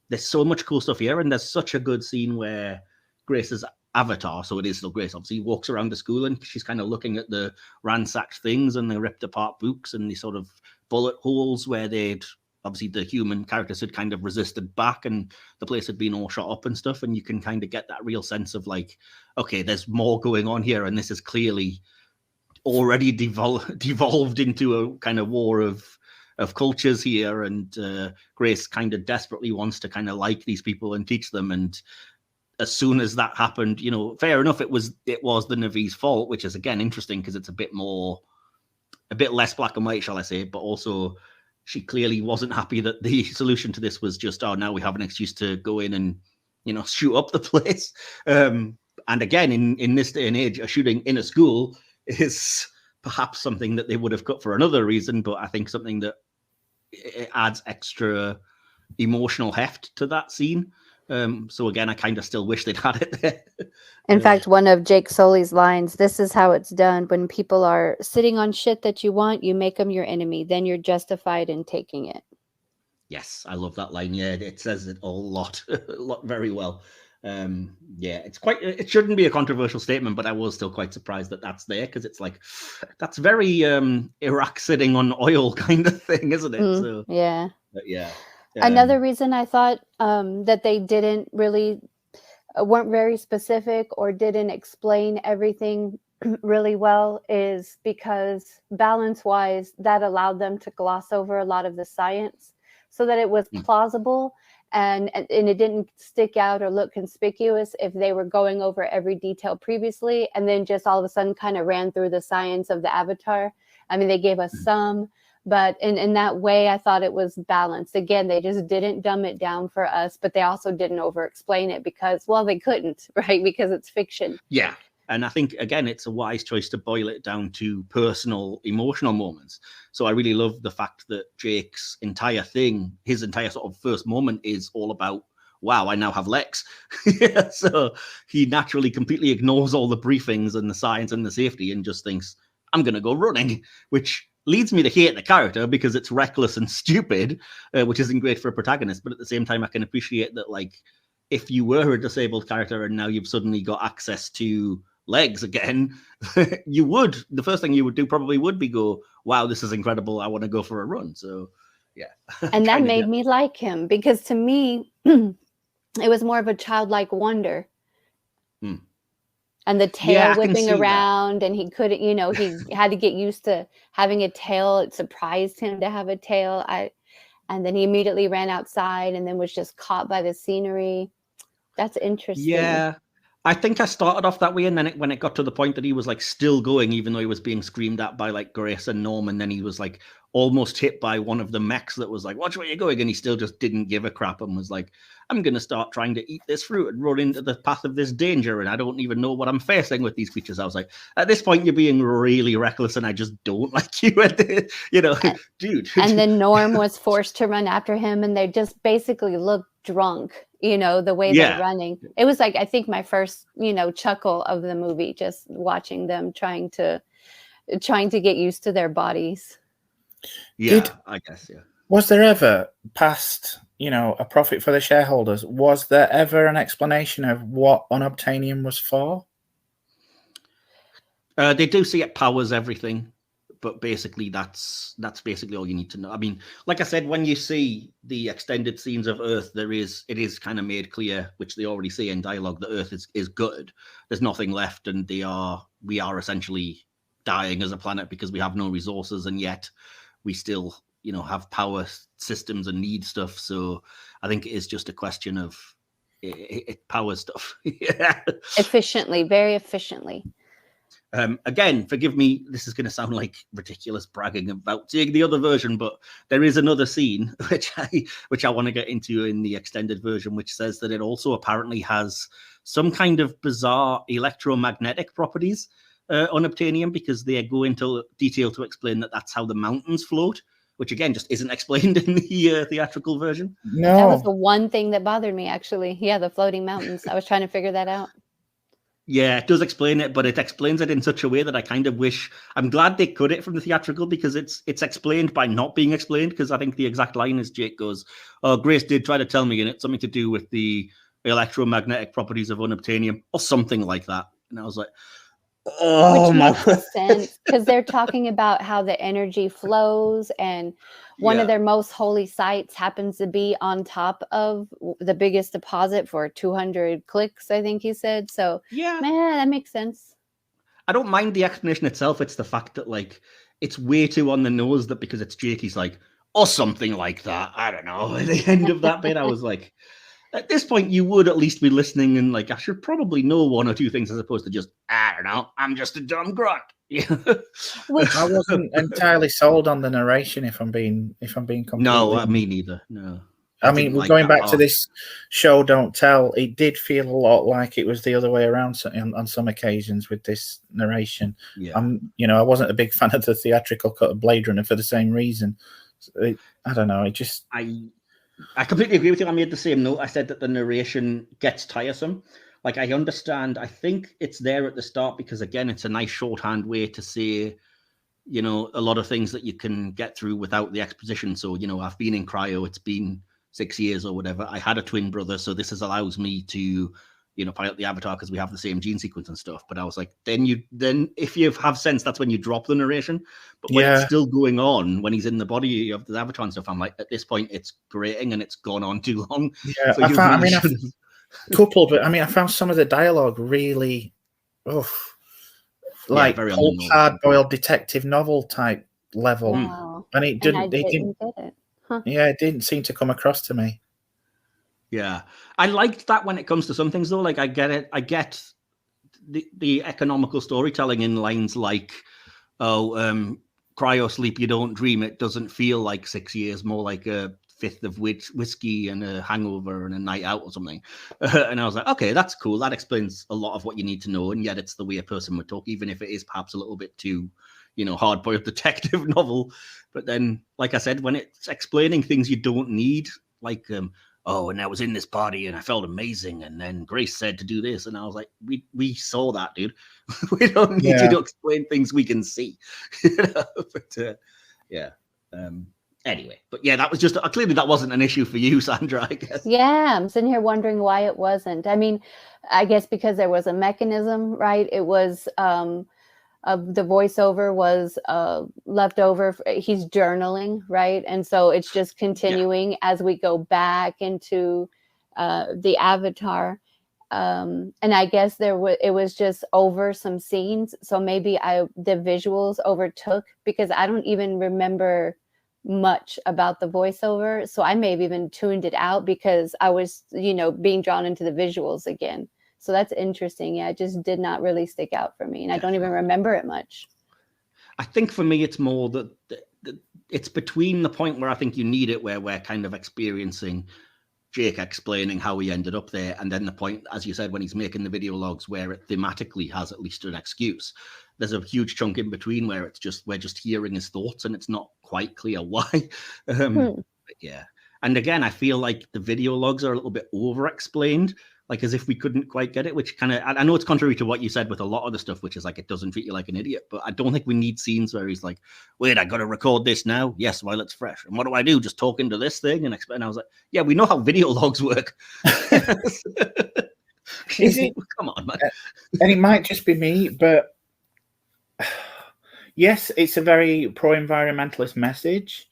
there's so much cool stuff here, and there's such a good scene where Grace's avatar, so it is still Grace, obviously, walks around the school and she's kind of looking at the ransacked things and the ripped apart books and the sort of bullet holes where they'd, obviously the human characters had kind of resisted back and the place had been all shot up and stuff. And you can kind of get that real sense of, like, okay, there's more going on here. And this is clearly already devolved into a kind of war of cultures here. And Grace kind of desperately wants to kind of like these people and teach them. And as soon as that happened, fair enough, it was the Navi's fault, which is, again, interesting because it's a bit less black and white, shall I say, but also she clearly wasn't happy that the solution to this was just, now we have an excuse to go in and, shoot up the place. And again, in this day and age, a shooting in a school is perhaps something that they would have cut for another reason, but I think something that it adds extra emotional heft to that scene. So again, I kind of still wish they'd had it there. In fact, one of Jake Sully's lines, this is how it's done. When people are sitting on shit that you want, you make them your enemy. Then you're justified in taking it. Yes, I love that line. Yeah, it says it a lot very well. It shouldn't be a controversial statement, but I was still quite surprised that that's there, because it's like, that's very Iraq sitting on oil kind of thing, isn't it? So yeah. But yeah. Another reason I thought that they weren't very specific or didn't explain everything really well is because, balance-wise, that allowed them to gloss over a lot of the science so that it was plausible and it didn't stick out or look conspicuous if they were going over every detail previously and then just all of a sudden kind of ran through the science of the Avatar. I mean, they gave us some, but in that way, I thought it was balanced. Again, they just didn't dumb it down for us, but they also didn't over-explain it because, well, they couldn't, right? Because it's fiction. Yeah. And I think, again, it's a wise choice to boil it down to personal, emotional moments. So I really love the fact that Jake's entire thing, his entire sort of first moment is all about wow, I now have legs. So he naturally completely ignores all the briefings and the science and the safety and just thinks, I'm going to go running, which leads me to hate the character because it's reckless and stupid, which isn't great for a protagonist. But at the same time, I can appreciate that, like, if you were a disabled character and now you've suddenly got access to legs again, the first thing you would do probably would be go, wow, this is incredible. I want to go for a run. So, yeah. And that made me like him because to me, it was more of a childlike wonder. And the tail whipping around, and he couldn't, he had to get used to having a tail. It surprised him to have a tail. And then he immediately ran outside and then was just caught by the scenery. That's interesting. Yeah. I think I started off that way, and then when it got to the point that he was like still going, even though he was being screamed at by like Grace and Norm, and then he was like almost hit by one of the mechs that was like, watch where you're going, and he still just didn't give a crap and was like, I'm going to start trying to eat this fruit and run into the path of this danger, and I don't even know what I'm facing with these creatures. I was like, at this point, you're being really reckless, and I just don't like you, dude. And then Norm was forced to run after him, and they just basically looked drunk. The way they're running. It was like, I think my first, chuckle of the movie, just watching them trying to get used to their bodies. Yeah, I guess, yeah. Was there ever, past, a profit for the shareholders, was there ever an explanation of what unobtainium was for? They do say it powers everything. But basically, that's basically all you need to know. I mean, like I said, when you see the extended scenes of Earth, it is kind of made clear, which they already say in dialogue, that Earth is good. There's nothing left, and we are essentially dying as a planet because we have no resources, and yet we still, have power systems and need stuff. So I think it is just a question of it powers stuff. Yeah. Efficiently, very efficiently. Again, forgive me, this is going to sound like ridiculous bragging about seeing the other version, but there is another scene which I want to get into in the extended version, which says that it also apparently has some kind of bizarre electromagnetic properties, unobtainium, because they go into detail to explain that that's how the mountains float, which again just isn't explained in the theatrical version. No, that was the one thing that bothered me, actually. Yeah, the floating mountains. I was trying to figure that out. Yeah, it does explain it, but it explains it in such a way that I kind of wish. I'm glad they cut it from the theatrical because it's explained by not being explained. Because I think the exact line is Jake goes, "Oh, Grace did try to tell me, and it's something to do with the electromagnetic properties of unobtainium or something like that." And I was like, "Oh, which makes sense because they're talking about how the energy flows, and one of their most holy sites happens to be on top of the biggest deposit for 200 clicks, I think he said. So man, that makes sense. I don't mind the explanation itself. It's the fact that like it's way too on the nose that because it's Jake, he's like, or something like that. I don't know. At the end of that bit, I was like, at this point, you would at least be listening and like, I should probably know one or two things as opposed to just, I don't know, I'm just a dumb grunt. I wasn't entirely sold on the narration, if I'm being completely. No, me neither. No. I mean, going back to this show, Don't Tell, it did feel a lot like it was the other way around on some occasions with this narration. Yeah. I wasn't a big fan of the theatrical cut of Blade Runner for the same reason. I don't know. I completely agree with you. I made the same note. I said that the narration gets tiresome. Like, I understand. I think it's there at the start because, again, it's a nice shorthand way to say, a lot of things that you can get through without the exposition. So, I've been in cryo. It's been 6 years or whatever. I had a twin brother. So this allows me to, pilot the Avatar because we have the same gene sequence and stuff. But I was like, then if you have sense, that's when you drop the narration. But when it's still going on, when he's in the body of the Avatar and stuff, I'm like, at this point, it's grating and it's gone on too long. Yeah, so I found some of the dialogue really, like hard-boiled detective novel type level. Wow. And it didn't get it. Huh. Yeah, it didn't seem to come across to me. Yeah, I liked that when it comes to some things, though. Like, I get it. I get the economical storytelling in lines like, cryo sleep, you don't dream. It doesn't feel like 6 years, more like a fifth of whiskey and a hangover and a night out or something. And I was like, okay, that's cool. That explains a lot of what you need to know. And yet it's the way a person would talk, even if it is perhaps a little bit too, hard-boiled detective novel. But then, like I said, when it's explaining things you don't need, like oh, and I was in this party and I felt amazing. And then Grace said to do this. And I was like, we saw that, dude. We don't need you to explain things we can see. But anyway, but yeah, that was just clearly that wasn't an issue for you, Sandra, I guess. Yeah, I'm sitting here wondering why it wasn't. I mean, I guess because there was a mechanism, right? It was the voiceover was left over. He's journaling, right? And so it's just continuing as we go back into the avatar. And I guess it was just over some scenes. So maybe the visuals overtook, because I don't even remember much about the voiceover. So I may have even tuned it out because I was, being drawn into the visuals again. So that's interesting. Yeah, it just did not really stick out for me. And I don't even remember it much. I think for me, it's more that it's between the point where I think you need it, where we're kind of experiencing Jake explaining how he ended up there, and then the point, as you said, when he's making the video logs, where it thematically has at least an excuse. There's a huge chunk in between where we're just hearing his thoughts, and it's not quite clear why. Yeah. And again, I feel like the video logs are a little bit over-explained, like as if we couldn't quite get it, which kind of, I know it's contrary to what you said with a lot of the stuff, which is like, it doesn't treat you like an idiot, but I don't think we need scenes where he's like, wait, I got to record this now. Yes, while it's fresh. And what do I do? Just talk into this thing and explain. I was like, yeah, we know how video logs work. Is it? Come on, man. And it might just be me, but yes, it's a very pro-environmentalist message.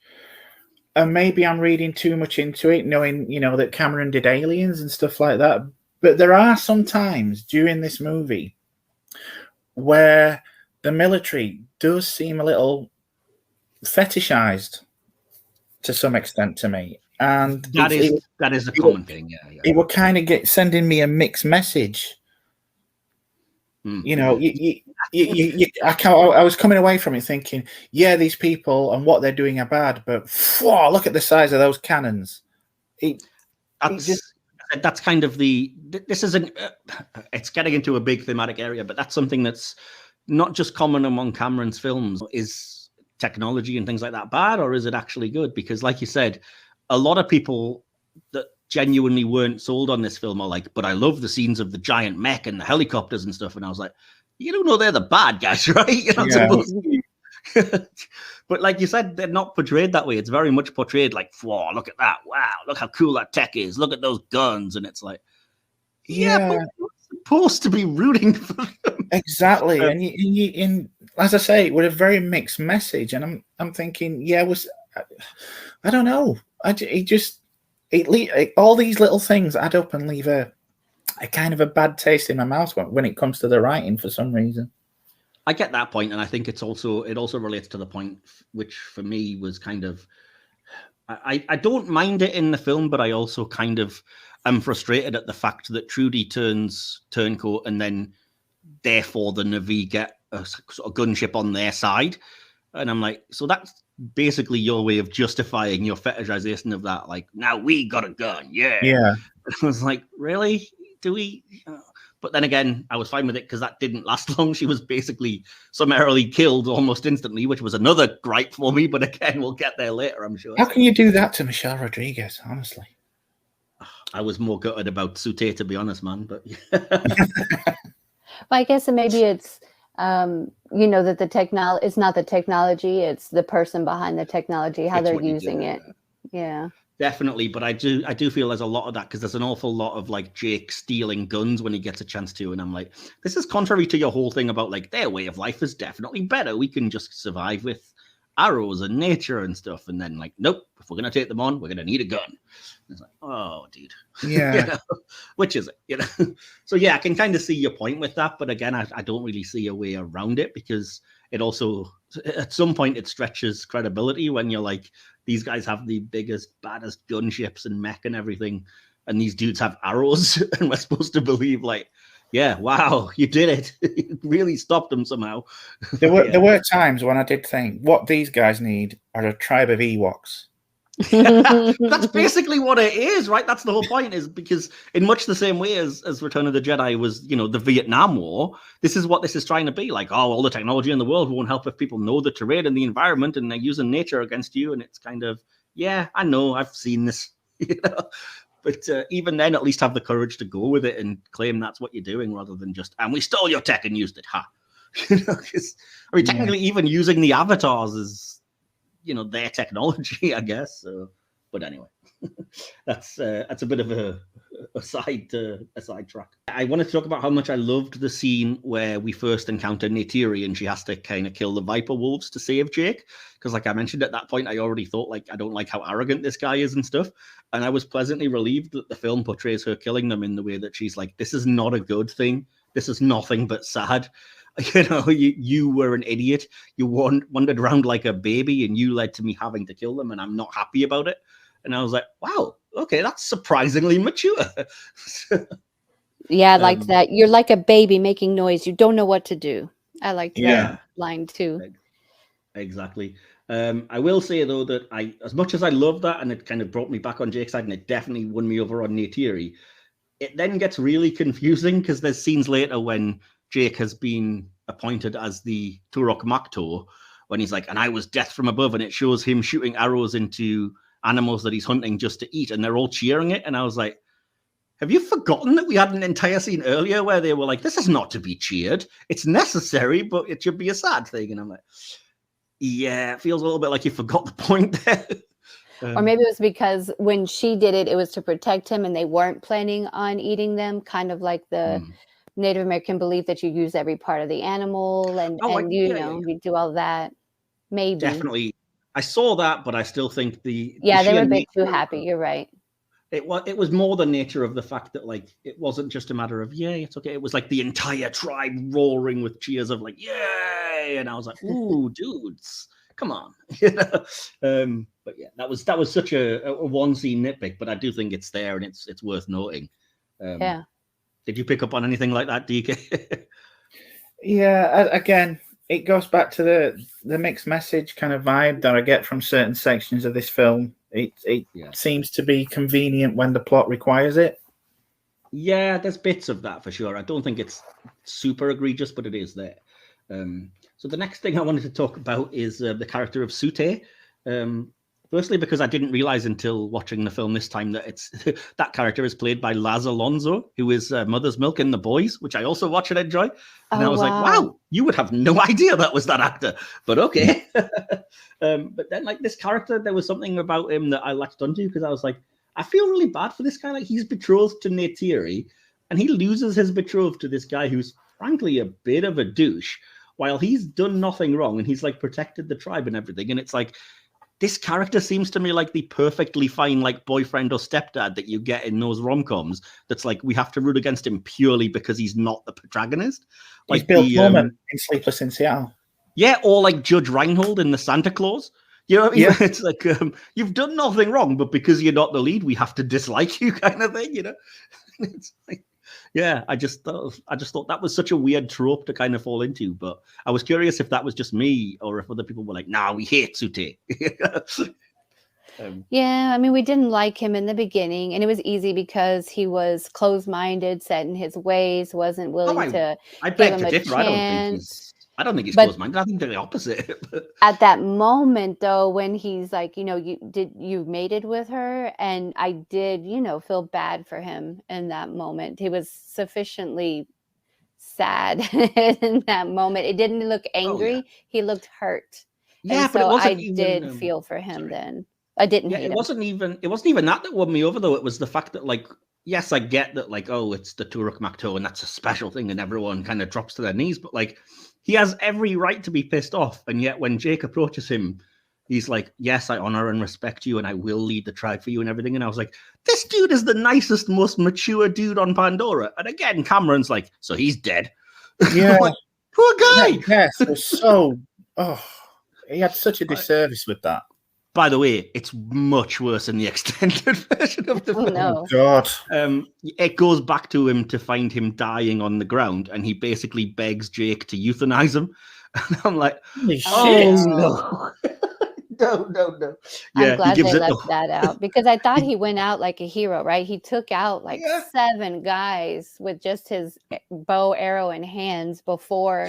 And maybe I'm reading too much into it, knowing, that Cameron did Aliens and stuff like that. But there are some times during this movie where the military does seem a little fetishized to some extent to me. And that is a common thing. Yeah. It would kind of sending me a mixed message. I was coming away from it thinking, yeah, these people and what they're doing are bad, but look at the size of those cannons. That's kind of this isn't, it's getting into a big thematic area, but that's something that's not just common among Cameron's films. Is technology and things like that bad, or is it actually good? Because like you said, a lot of people that genuinely weren't sold on this film are like, but I love the scenes of the giant mech and the helicopters and stuff. And I was like, you don't know they're the bad guys, right? You're not supposed to. But like you said, they're not portrayed that way. It's very much portrayed like, whoa, look at that. Wow, look how cool that tech is. Look at those guns. And it's like, but you're supposed to be rooting for them. Exactly. And as I say, it was a very mixed message. And I'm thinking, I don't know. All these little things add up and leave a kind of a bad taste in my mouth when it comes to the writing for some reason. I get that point, and I think it also relates to the point which for me was kind of, I don't mind it in the film, but I also kind of am frustrated at the fact that Trudy turns turncoat, and then therefore the Na'vi get a sort of gunship on their side, and I'm like, so that's basically your way of justifying your fetishization of that. Like, now we got a gun, yeah. I was like, really? Do we? But then again, I was fine with it because that didn't last long. She was basically summarily killed almost instantly, which was another gripe for me. But again, we'll get there later, I'm sure. How can you do that to Michelle Rodriguez, honestly? I was more gutted about Sute, to be honest, man. But well, I guess maybe it's that the technology, it's not the technology, it's the person behind the technology, how they're using it. Yeah. Definitely, but I do feel there's a lot of that, because there's an awful lot of like Jake stealing guns when he gets a chance to, and I'm like, this is contrary to your whole thing about like their way of life is definitely better. We can just survive with arrows and nature and stuff, and then like, nope, if we're gonna take them on, we're gonna need a gun. And it's like, oh, dude, yeah, which is it, So yeah, I can kind of see your point with that, but again, I don't really see a way around it, because it also at some point it stretches credibility when you're like, these guys have the biggest, baddest gunships and mech and everything, and these dudes have arrows, and we're supposed to believe like, yeah, wow, you did it. You really stopped them somehow. There were times when I did think, what these guys need are a tribe of Ewoks. That's basically what it is, right? That's the whole point, is because in much the same way as Return of the Jedi was, the Vietnam War, this is what this is trying to be. Like, oh, all the technology in the world won't help if people know the terrain and the environment, and they're using nature against you. And it's kind of, yeah, I know, I've seen this, But even then, at least have the courage to go with it and claim that's what you're doing, rather than just, and we stole your tech and used it. Ha! Technically, even using the avatars is, their technology, I guess. So, but anyway, that's a bit of a sidetrack. I want to talk about how much I loved the scene where we first encounter Neytiri and she has to kind of kill the Viper Wolves to save Jake. Because like I mentioned at that point, I already thought I don't like how arrogant this guy is and stuff. And I was pleasantly relieved that the film portrays her killing them in the way that she's like, this is not a good thing. This is nothing but sad. You were an idiot. You wandered around like a baby and you led to me having to kill them and I'm not happy about it. And I was like, wow, okay, that's surprisingly mature. Yeah, I liked that. You're like a baby making noise. You don't know what to do. I liked that line too. Exactly. I will say, though, that as much as I love that and it kind of brought me back on Jake's side and it definitely won me over on Neytiri, it then gets really confusing because there's scenes later when Jake has been appointed as the Turok Makto when he's like, and I was death from above, and it shows him shooting arrows into animals that he's hunting just to eat, and they're all cheering it. And I was like, have you forgotten that we had an entire scene earlier where they were like, this is not to be cheered. It's necessary, but it should be a sad thing. And I'm like, yeah, it feels a little bit like you forgot the point there. Or maybe it was because when she did it, it was to protect him and they weren't planning on eating them, kind of like the Native American belief that you use every part of the animal you do all that. Maybe. Definitely. I saw that, but I still think they were a bit too happy. You're right. It was more the nature of the fact that it wasn't just a matter of yay, it's okay. It was like the entire tribe roaring with cheers of yay, and I was like, ooh, dudes, come on, But yeah, that was such a one scene nitpick, but I do think it's there and it's worth noting. Did you pick up on anything like that, DK? Yeah, again, it goes back to the mixed message kind of vibe that I get from certain sections of this film. It seems to be convenient when the plot requires it. Yeah, there's bits of that for sure. I don't think it's super egregious, but it is there. So the next thing I wanted to talk about is the character of Sute. Firstly, because I didn't realize until watching the film this time that that character is played by Laz Alonso, who is Mother's Milk in The Boys, which I also watch and enjoy. And I was like, wow, you would have no idea that was that actor. But okay. But then this character, there was something about him that I latched onto because I was like, I feel really bad for this guy. He's betrothed to Neytiri and he loses his betrothed to this guy who's frankly a bit of a douche while he's done nothing wrong and he's protected the tribe and everything. And it's this character seems to me like the perfectly fine boyfriend or stepdad that you get in those rom-coms. That's we have to root against him purely because he's not the protagonist. He's Bill Pullman in Sleepless in Seattle. Yeah, or Judge Reinhold in The Santa Claus. You know what I mean? Yeah. It's you've done nothing wrong, but because you're not the lead, we have to dislike you, kind of thing. It's yeah, I just thought that was such a weird trope to kind of fall into. But I was curious if that was just me or if other people were like, nah, we hate Sute. Yeah, I mean, we didn't like him in the beginning, and it was easy because he was closed-minded, set in his ways, wasn't willing to give him a chance. I don't think he's closed-minded. I think they're the opposite. At that moment, though, when he's like, you mated with her, and I did, feel bad for him in that moment. He was sufficiently sad in that moment. It didn't look angry. Oh, yeah. He looked hurt. Yeah, and but so it wasn't I did feel for him then. I didn't hate him. It wasn't even that won me over, though. It was the fact that, yes, I get that, it's the Turok Makto, and that's a special thing, and everyone kind of drops to their knees, but, he has every right to be pissed off, and yet when Jake approaches him, he's like, yes, I honor and respect you, and I will lead the tribe for you and everything. And I was like, this dude is the nicest, most mature dude on Pandora. And again, Cameron's like, so he's dead. Yeah. Poor guy. Yes, it was so... he had such a disservice with that. By the way, it's much worse in the extended version of the film. No. Oh, God. It goes back to him to find him dying on the ground, and he basically begs Jake to euthanize him. And I'm like, no. No. Yeah, I'm glad they left that out because I thought he went out like a hero, right? He took out 7 guys with just his bow, arrow, and hands before,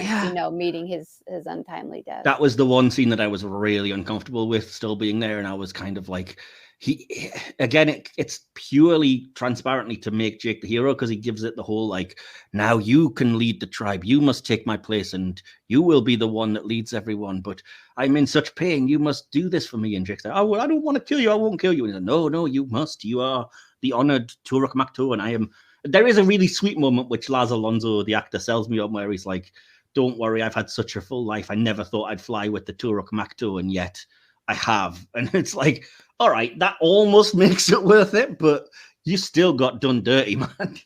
meeting his untimely death. That was the one scene that I was really uncomfortable with still being there. And I was kind of like, it's purely transparently to make Jake the hero, because he gives it the whole like, now you can lead the tribe, you must take my place and you will be the one that leads everyone, but I'm in such pain, you must do this for me. And Jake's like, oh, well, I don't want to kill you, I won't kill you. And he's like, no, you must, you are the honored Turok Makto, and I am. There is a really sweet moment which Laz Alonso, the actor, sells me on, where he's like, don't worry, I've had such a full life, I never thought I'd fly with the Turok Makto, and yet I have. And it's like, all right, that almost makes it worth it, but you still got done dirty, man.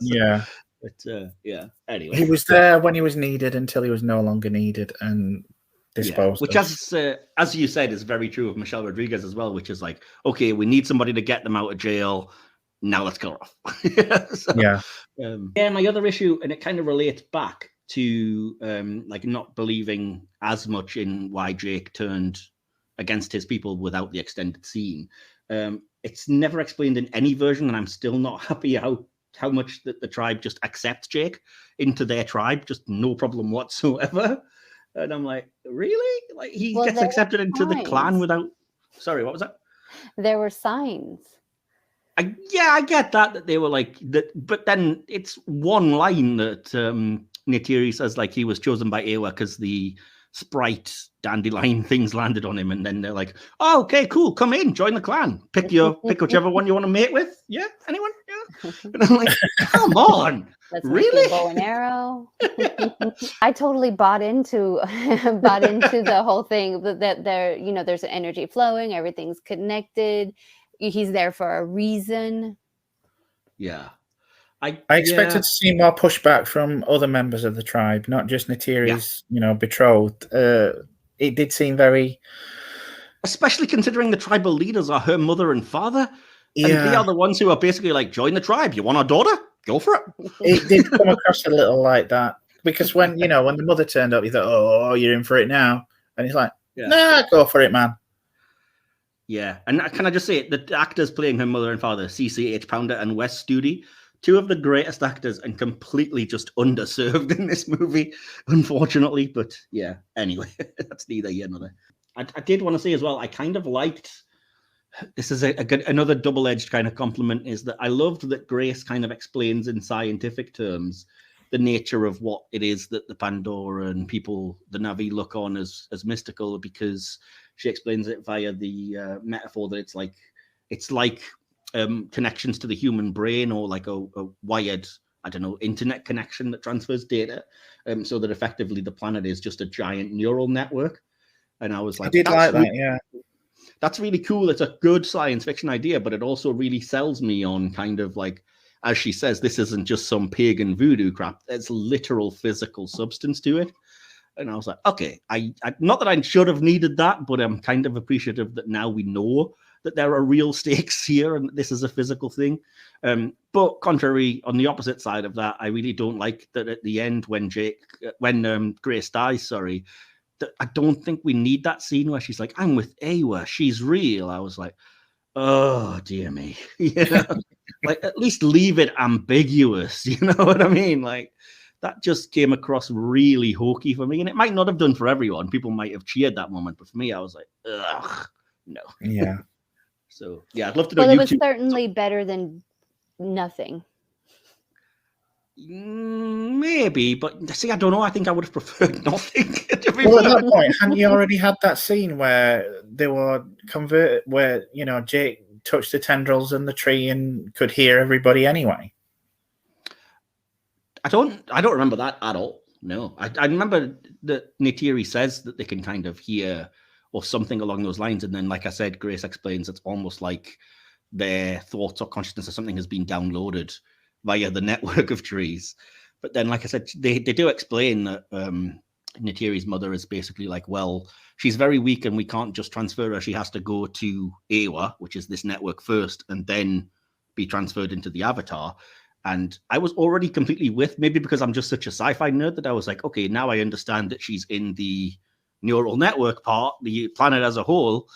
Yeah. But yeah, anyway. He was there when he was needed until he was no longer needed and disposed which, as you said, is very true of Michelle Rodriguez as well, which is like, okay, we need somebody to get them out of jail. Now let's go off. My other issue, and it kind of relates back to like not believing as much in why Jake turned against his people without the extended scene. It's never explained in any version, and I'm still not happy how much that the tribe just accepts Jake into their tribe, just no problem whatsoever. And I'm like, really? Like he gets accepted into the clan without... Sorry, what was that? There were signs. I get that they were like that, but then it's one line that Neytiri says, like, he was chosen by Eywa because the sprite dandelion things landed on him, and then they're like, oh, okay, cool, come in, join the clan, pick whichever one you want to mate with. Yeah, anyone? Yeah. And I'm like, come on. Let's really? Bow and arrow. I totally bought into the whole thing that there's an energy flowing, everything's connected. He's there for a reason. Yeah. I expected to see more pushback from other members of the tribe, not just Neytiri's, betrothed. It did seem very... Especially considering the tribal leaders are her mother and father. Yeah. And they are the ones who are basically like, join the tribe. You want our daughter? Go for it. It did come across a little like that. Because when the mother turned up, you thought, oh, you're in for it now. And he's like, nah, go for it, man. Yeah. And can I just say, the actors playing her mother and father, CCH Pounder and Wes Studi, two of the greatest actors and completely just underserved in this movie, unfortunately. But yeah, anyway, that's neither here nor there. I did want to say as well, I kind of liked, this is another double-edged kind of compliment, is that I loved that Grace kind of explains in scientific terms the nature of what it is that the Pandoran people, the Na'vi, look on as mystical, because she explains it via the metaphor that it's like connections to the human brain, or like a wired, internet connection that transfers data, so that effectively the planet is just a giant neural network. And I was like, I did like that, yeah. That's really cool. It's a good science fiction idea, but it also really sells me on kind of like, as she says, this isn't just some pagan voodoo crap. There's literal physical substance to it. And I was like, okay, I not that I should have needed that, but I'm kind of appreciative that now we know that there are real stakes here and this is a physical thing. But contrary, on the opposite side of that, I really don't like that at the end when Grace dies, I don't think we need that scene where she's like, I'm with Eywa, she's real. I was like, oh, dear me. Like, at least leave it ambiguous. You know what I mean? Like, that just came across really hokey for me. And it might not have done for everyone. People might have cheered that moment. But for me, I was like, ugh, no. Yeah. So, yeah, I'd love to know. Well, it was certainly better than nothing. Maybe, but see, I don't know. I think I would have preferred nothing. Well, at that point, hadn't you already had that scene where they were converted, where Jake touched the tendrils in the tree and could hear everybody anyway? I don't remember that at all. No, I remember that Neytiri says that they can kind of hear or something along those lines, and then, like I said, Grace explains it's almost like their thoughts or consciousness or something has been downloaded via the network of trees. But then, like I said, they do explain that Neytiri's mother is basically like, well, she's very weak and we can't just transfer her. She has to go to Eywa, which is this network first, and then be transferred into the Avatar. And I was already completely with, maybe because I'm just such a sci-fi nerd, that I was like, okay, now I understand that she's in the neural network part, the planet as a whole.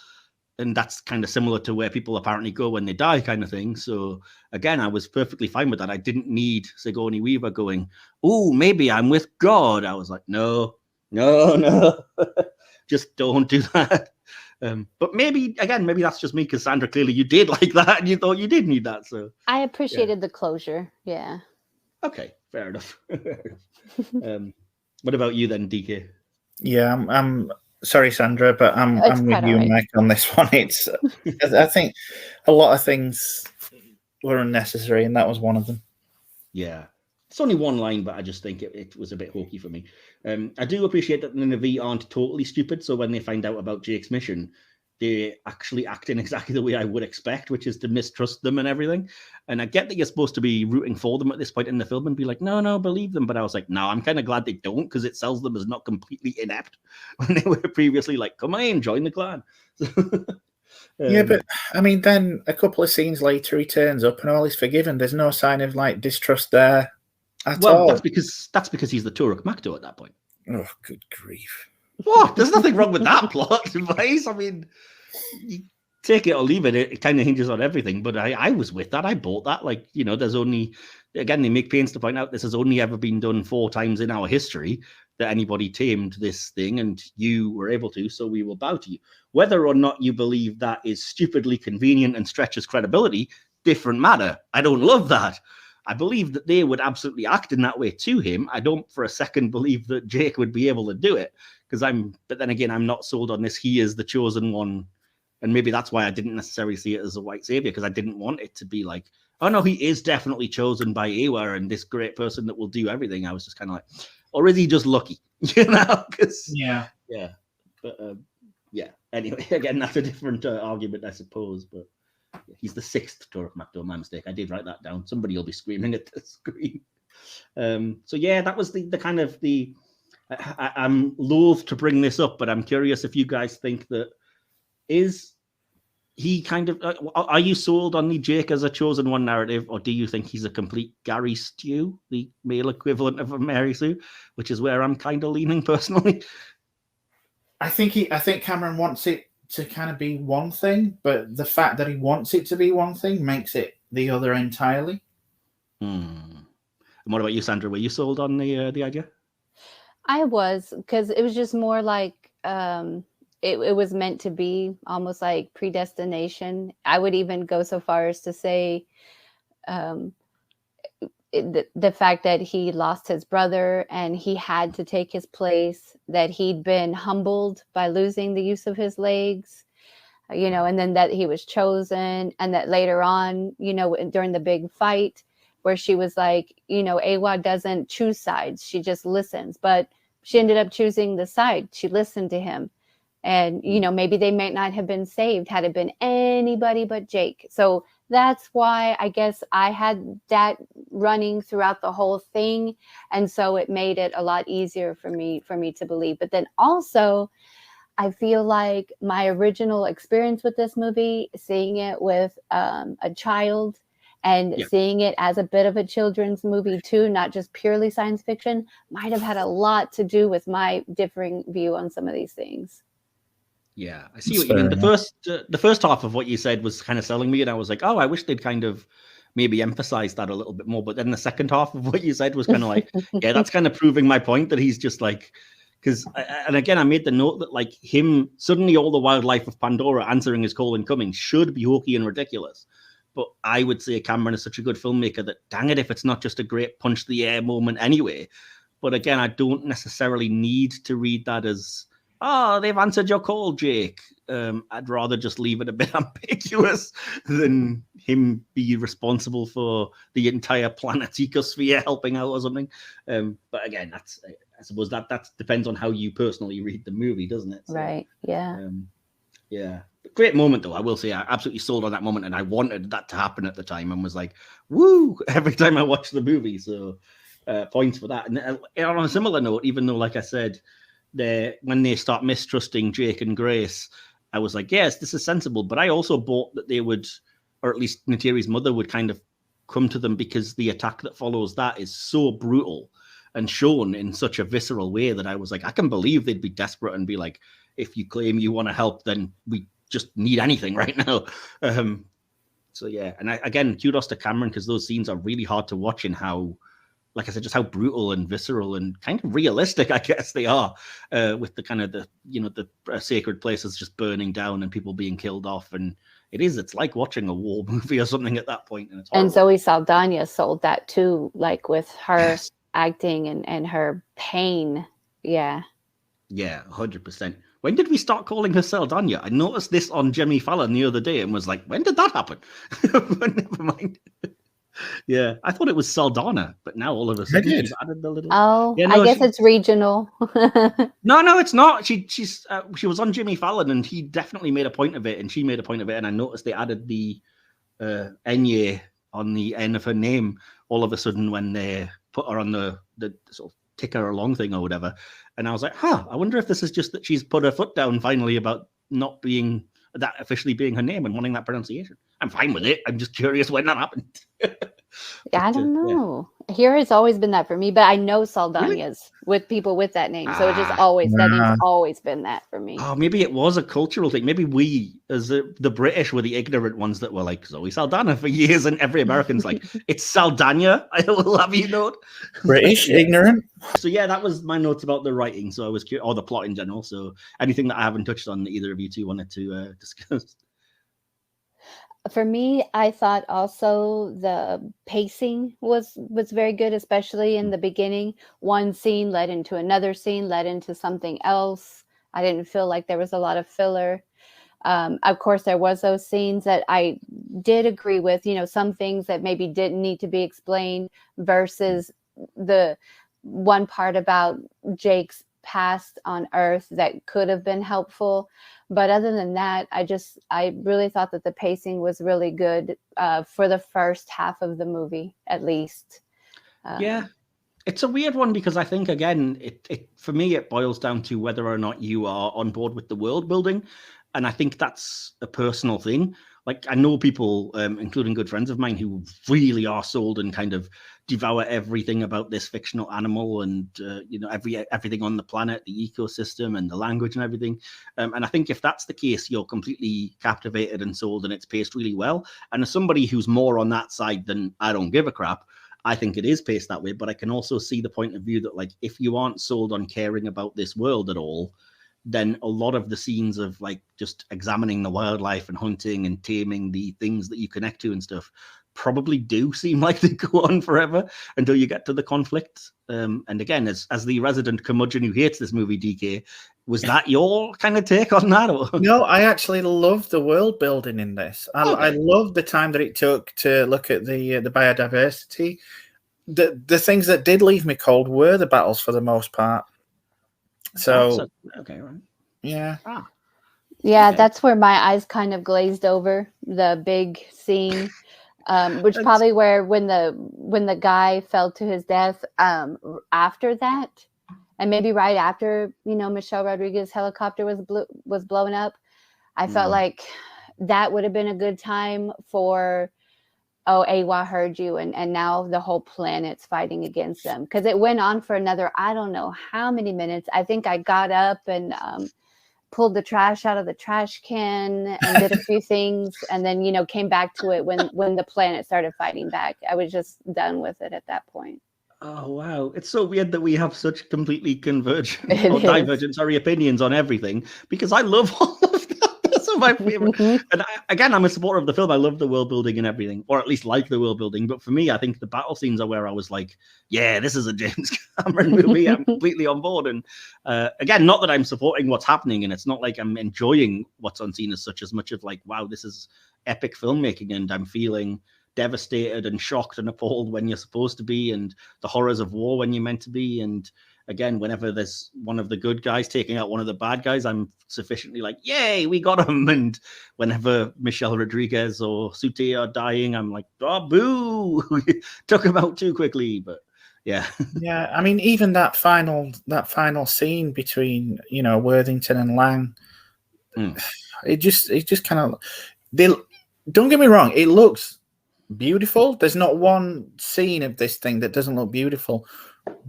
And that's kind of similar to where people apparently go when they die, kind of thing. So again, I was perfectly fine with that. I didn't need Sigourney Weaver going, oh, maybe I'm with God. I was like, no, just don't do that. But maybe that's just me, because Sandra, clearly you did like that and you thought you did need that. So I appreciated the closure. Yeah. Okay, fair enough. What about you then, DK? Yeah, I'm sorry, Sandra, but I'm with you, right, Mike, on this one. It's I think a lot of things were unnecessary, and that was one of them. Yeah. It's only one line, but I just think it was a bit hokey for me. I do appreciate that the Na'vi aren't totally stupid, so when they find out about Jake's mission, they actually act in exactly the way I would expect, which is to mistrust them and everything. And I get that you're supposed to be rooting for them at this point in the film and be like, no, believe them. But I was like, no, I'm kind of glad they don't, because it sells them as not completely inept when they were previously like, come on, join the clan. Yeah, but I mean, then a couple of scenes later, he turns up and all is forgiven. There's no sign of like distrust there at all. That's because he's the Turok Makto at that point. Oh, good grief! What? There's nothing wrong with that plot device. I mean, you take it or leave it. It kind of hinges on everything. But I was with that. I bought that. Like, there's only, again, they make pains to point out this has only ever been done 4 times in our history that anybody tamed this thing, and you were able to, so we will bow to you. Whether or not you believe that is stupidly convenient and stretches credibility, different matter. I don't love that. I believe that they would absolutely act in that way to him. I don't for a second believe that Jake would be able to do it, but then again, I'm not sold on this. He is the chosen one. And maybe that's why I didn't necessarily see it as a white savior, because I didn't want it to be like, oh no, he is definitely chosen by Eywa and this great person that will do everything. I was just kind of like, or is he just lucky? Yeah. But yeah. Anyway, again, that's a different argument, I suppose. But he's the 6th Turok Makto. My mistake. I did write that down. Somebody will be screaming at the screen. So yeah, that was the kind of the. I'm loath to bring this up, but I'm curious if you guys think that is he kind of are you sold on the Jake as a chosen one narrative, or do you think he's a complete Gary Stew, the male equivalent of a Mary Sue, which is where I'm kind of leaning personally? I think Cameron wants it to kind of be one thing, but the fact that he wants it to be one thing makes it the other entirely. And what about you, Sandra? Were you sold on the idea? I was, because it was just more like it was meant to be, almost like predestination. I would even go so far as to say the fact that he lost his brother and he had to take his place, that he'd been humbled by losing the use of his legs, and then that he was chosen, and that later on, during the big fight where she was like, Eywa doesn't choose sides, she just listens, but she ended up choosing the side. She listened to him. And, maybe they might not have been saved had it been anybody but Jake. So that's why I guess I had that running throughout the whole thing. And so it made it a lot easier for me to believe. But then also, I feel like my original experience with this movie, seeing it with a child and seeing it as a bit of a children's movie too, not just purely science fiction, might have had a lot to do with my differing view on some of these things. Yeah, I see what you mean. The first half of what you said was kind of selling me, and I was like, oh, I wish they'd kind of maybe emphasize that a little bit more. But then the second half of what you said was kind of like, yeah, that's kind of proving my point that he's just like, and again, I made the note that like him, suddenly all the wildlife of Pandora answering his call and coming should be hokey and ridiculous. But I would say Cameron is such a good filmmaker that, dang it, if it's not just a great punch the air moment anyway. But again, I don't necessarily need to read that as, oh, they've answered your call, Jake. I'd rather just leave it a bit ambiguous than him be responsible for the entire planet ecosphere helping out or something. But again, that's, I suppose that depends on how you personally read the movie, doesn't it? So, right. Yeah. Yeah. Great moment, though. I will say I absolutely sold on that moment, and I wanted that to happen at the time and was like, woo, every time I watched the movie. So points for that. And on a similar note, even though, like I said, when they start mistrusting Jake and Grace, I was like, yes, this is sensible. But I also bought that they would, or at least Neytiri's mother would kind of come to them, because the attack that follows that is so brutal and shown in such a visceral way that I was like, I can believe they'd be desperate and be like, if you claim you want to help, then we just need anything right now. So yeah, and again, kudos to Cameron, because those scenes are really hard to watch in how like I said, just how brutal and visceral and kind of realistic, I guess they are, with the kind of the sacred places just burning down and people being killed off. And it's like watching a war movie or something at that point. And Zoe Saldana sold that too, like with her acting and her pain. Yeah. Yeah, 100%. When did we start calling her Saldana? I noticed this on Jimmy Fallon the other day and was like, when did that happen? But never mind. Yeah, I thought it was Saldana, but now all of a sudden she's added the little. Oh, yeah, no, I guess it's regional. No, it's not. She was on Jimmy Fallon, and he definitely made a point of it, and she made a point of it, and I noticed they added the Enye on the end of her name all of a sudden when they put her on the sort of ticker along thing or whatever, and I was like, I wonder if this is just that she's put her foot down finally about not being that officially being her name and wanting that pronunciation. I'm fine with it. I'm just curious when that happened. I don't know. Yeah. Here it's always been that for me, but I know Saldana's with people with that name, so it just always that name's always been that for me. Oh, maybe it was a cultural thing. Maybe we, as the British, were the ignorant ones that were like Zoe Saldana for years, and every American's like, it's Saldana. I will have you note. British ignorant. So yeah, that was my notes about the writing. So I was curious, or the plot in general. So anything that I haven't touched on that either of you two wanted to discuss. For me, I thought also the pacing was very good, especially in the beginning. One scene led into another scene, led into something else. I didn't feel like there was a lot of filler. Of course, there was those scenes that I did agree with, some things that maybe didn't need to be explained versus the one part about Jake's past on Earth that could have been helpful. But other than that, I really thought that the pacing was really good for the first half of the movie, at least. Yeah, it's a weird one because I think, again, it for me, it boils down to whether or not you are on board with the world building. And I think that's a personal thing. Like, I know people, including good friends of mine, who really are sold and kind of devour everything about this fictional animal and, everything on the planet, the ecosystem and the language and everything. And I think if that's the case, you're completely captivated and sold and it's paced really well. And as somebody who's more on that side than I don't give a crap, I think it is paced that way. But I can also see the point of view that, like, if you aren't sold on caring about this world at all, then a lot of the scenes of like just examining the wildlife and hunting and taming the things that you connect to and stuff probably do seem like they go on forever until you get to the conflict. And again, as the resident curmudgeon who hates this movie, DK, was that your kind of take on that? Or? No, I actually love the world building in this. I love the time that it took to look at the biodiversity. The things that did leave me cold were the battles for the most part. So okay, right. Yeah. Yeah, okay. That's where my eyes kind of glazed over the big scene, which probably where when the guy fell to his death after that, and maybe right after Michelle Rodriguez's helicopter was blown up, I felt like that would have been a good time for Eywa heard you, and now the whole planet's fighting against them, because it went on for another I don't know how many minutes. I think I got up and pulled the trash out of the trash can and did a few things, and then came back to it when the planet started fighting back. I was just done with it at that point. Oh wow, it's so weird that we have such completely divergent opinions on everything, because I love all of that. That's my favorite. And again, I'm a supporter of the film. I love the world building and everything, or at least like the world building. But for me, I think the battle scenes are where I was like, yeah, this is a James Cameron movie. I'm completely on board. And again, not that I'm supporting what's happening, and it's not like I'm enjoying what's on scene as much of like, wow, this is epic filmmaking, and I'm feeling devastated and shocked and appalled when you're supposed to be, and the horrors of war when you're meant to be. And again, whenever there's one of the good guys taking out one of the bad guys, I'm sufficiently like, yay, we got him. And whenever Michelle Rodriguez or Sute are dying, I'm like, oh, boo, took him out too quickly. But yeah. Yeah, I mean, even that final scene between, Worthington and Lang, it just kind of, don't get me wrong, it looks beautiful. There's not one scene of this thing that doesn't look beautiful,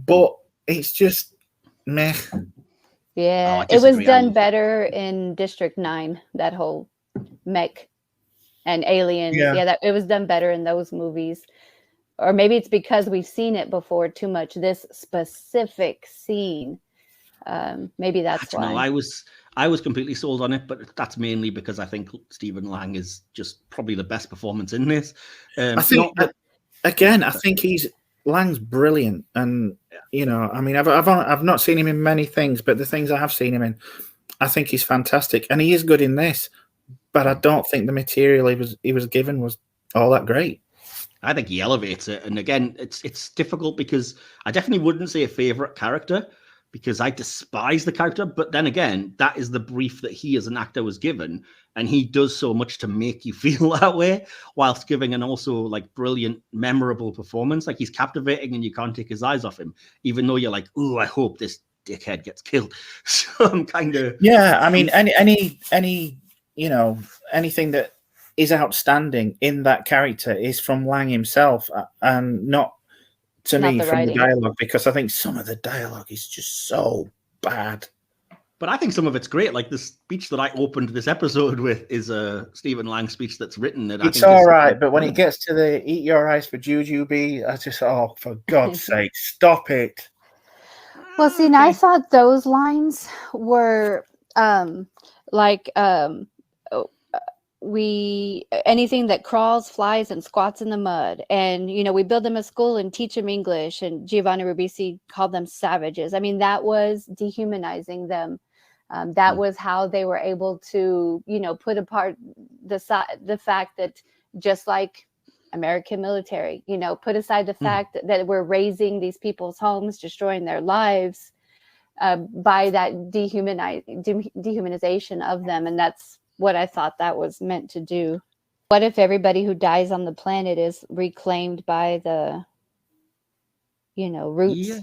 but it's just meh. Yeah, it was done better in District 9, that whole mech and alien. Yeah, that it was done better in those movies. or maybe it's because we've seen it before too much, this specific scene. Maybe that's why. No, I was completely sold on it, but that's mainly because I think Stephen Lang is just probably the best performance in this. I think I think Lang's brilliant, and you know, I mean, I've not seen him in many things, but the things I have seen him in, I think he's fantastic, and he is good in this. But I don't think the material he was given was all that great. I think he elevates it, and again, it's difficult because I definitely wouldn't say a favorite character because I despise the character. But then again, that is the brief that he as an actor was given, and he does so much to make you feel that way, whilst giving an also like brilliant, memorable performance. Like he's captivating, and you can't take his eyes off him, even though you're like, "Oh, I hope this dickhead gets killed." So I'm kind of I mean, any you know, anything that is outstanding in that character is from Lang himself, and not from the dialogue, because I think some of the dialogue is just so bad. But I think some of it's great. Like the speech that I opened this episode with is a Stephen Lang speech that's written. It's all right, but when it gets to the "eat your eyes for jujube," I just, oh, for God's sake, stop it. Well, see, now I thought those lines were anything that crawls, flies, and squats in the mud, and you know, we build them a school and teach them English, and Giovanni Ribisi called them savages. I mean, that was dehumanizing them. That was how they were able to, you know, put apart the fact that, just like American military, you know, put aside the fact that we're razing these people's homes, destroying their lives by that dehumanization of them. And that's what I thought that was meant to do. What if everybody who dies on the planet is reclaimed by the, you know, roots? Yeah.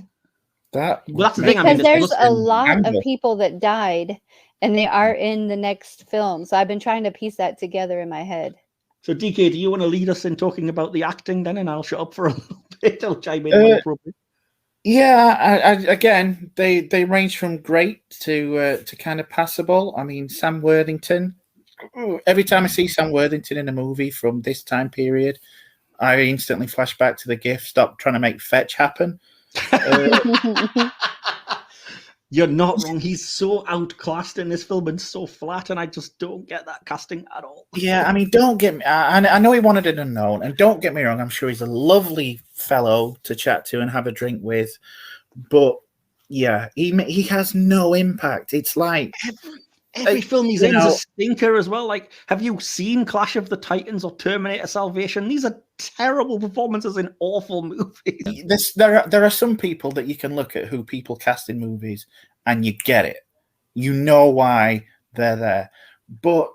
That's the thing. Because there's a lot of people that died, and they are in the next film. So I've been trying to piece that together in my head. So DK, do you want to lead us in talking about the acting then, and I'll shut up for a little bit. I'll chime in when appropriate. Yeah, again, they range from great to kind of passable. I mean, Sam Worthington. Every time I see Sam Worthington in a movie from this time period, I instantly flash back to the GIF, "Stop trying to make fetch happen." You're not wrong. He's so outclassed in this film and so flat, and I just don't get that casting at all. Yeah, I mean, don't get me. I know he wanted an unknown, and don't get me wrong. I'm sure he's a lovely fellow to chat to and have a drink with, but yeah, he has no impact. It's like every film he's in is a stinker as well. Like, have you seen Clash of the Titans or Terminator Salvation? These are terrible performances in awful movies. There are some people that you can look at who people cast in movies and you get it. You know why they're there. But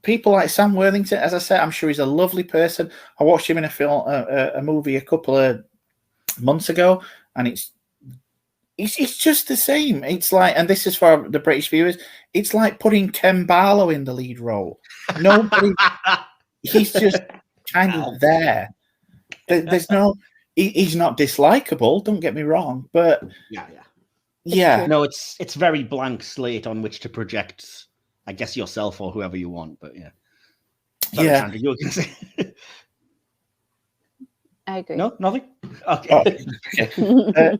people like Sam Worthington, as I said, I'm sure he's a lovely person. I watched him in a movie a couple of months ago, and it's just the same. It's like, and this is for the British viewers, it's like putting Ken Barlow in the lead role. Nobody, he's just kind of there. There's no, he's not dislikable, don't get me wrong, but yeah. No, it's very blank slate on which to project, I guess, yourself or whoever you want, but yeah. Sorry, yeah. Sandra, you were going to say. I agree. No, nothing? Okay. Okay.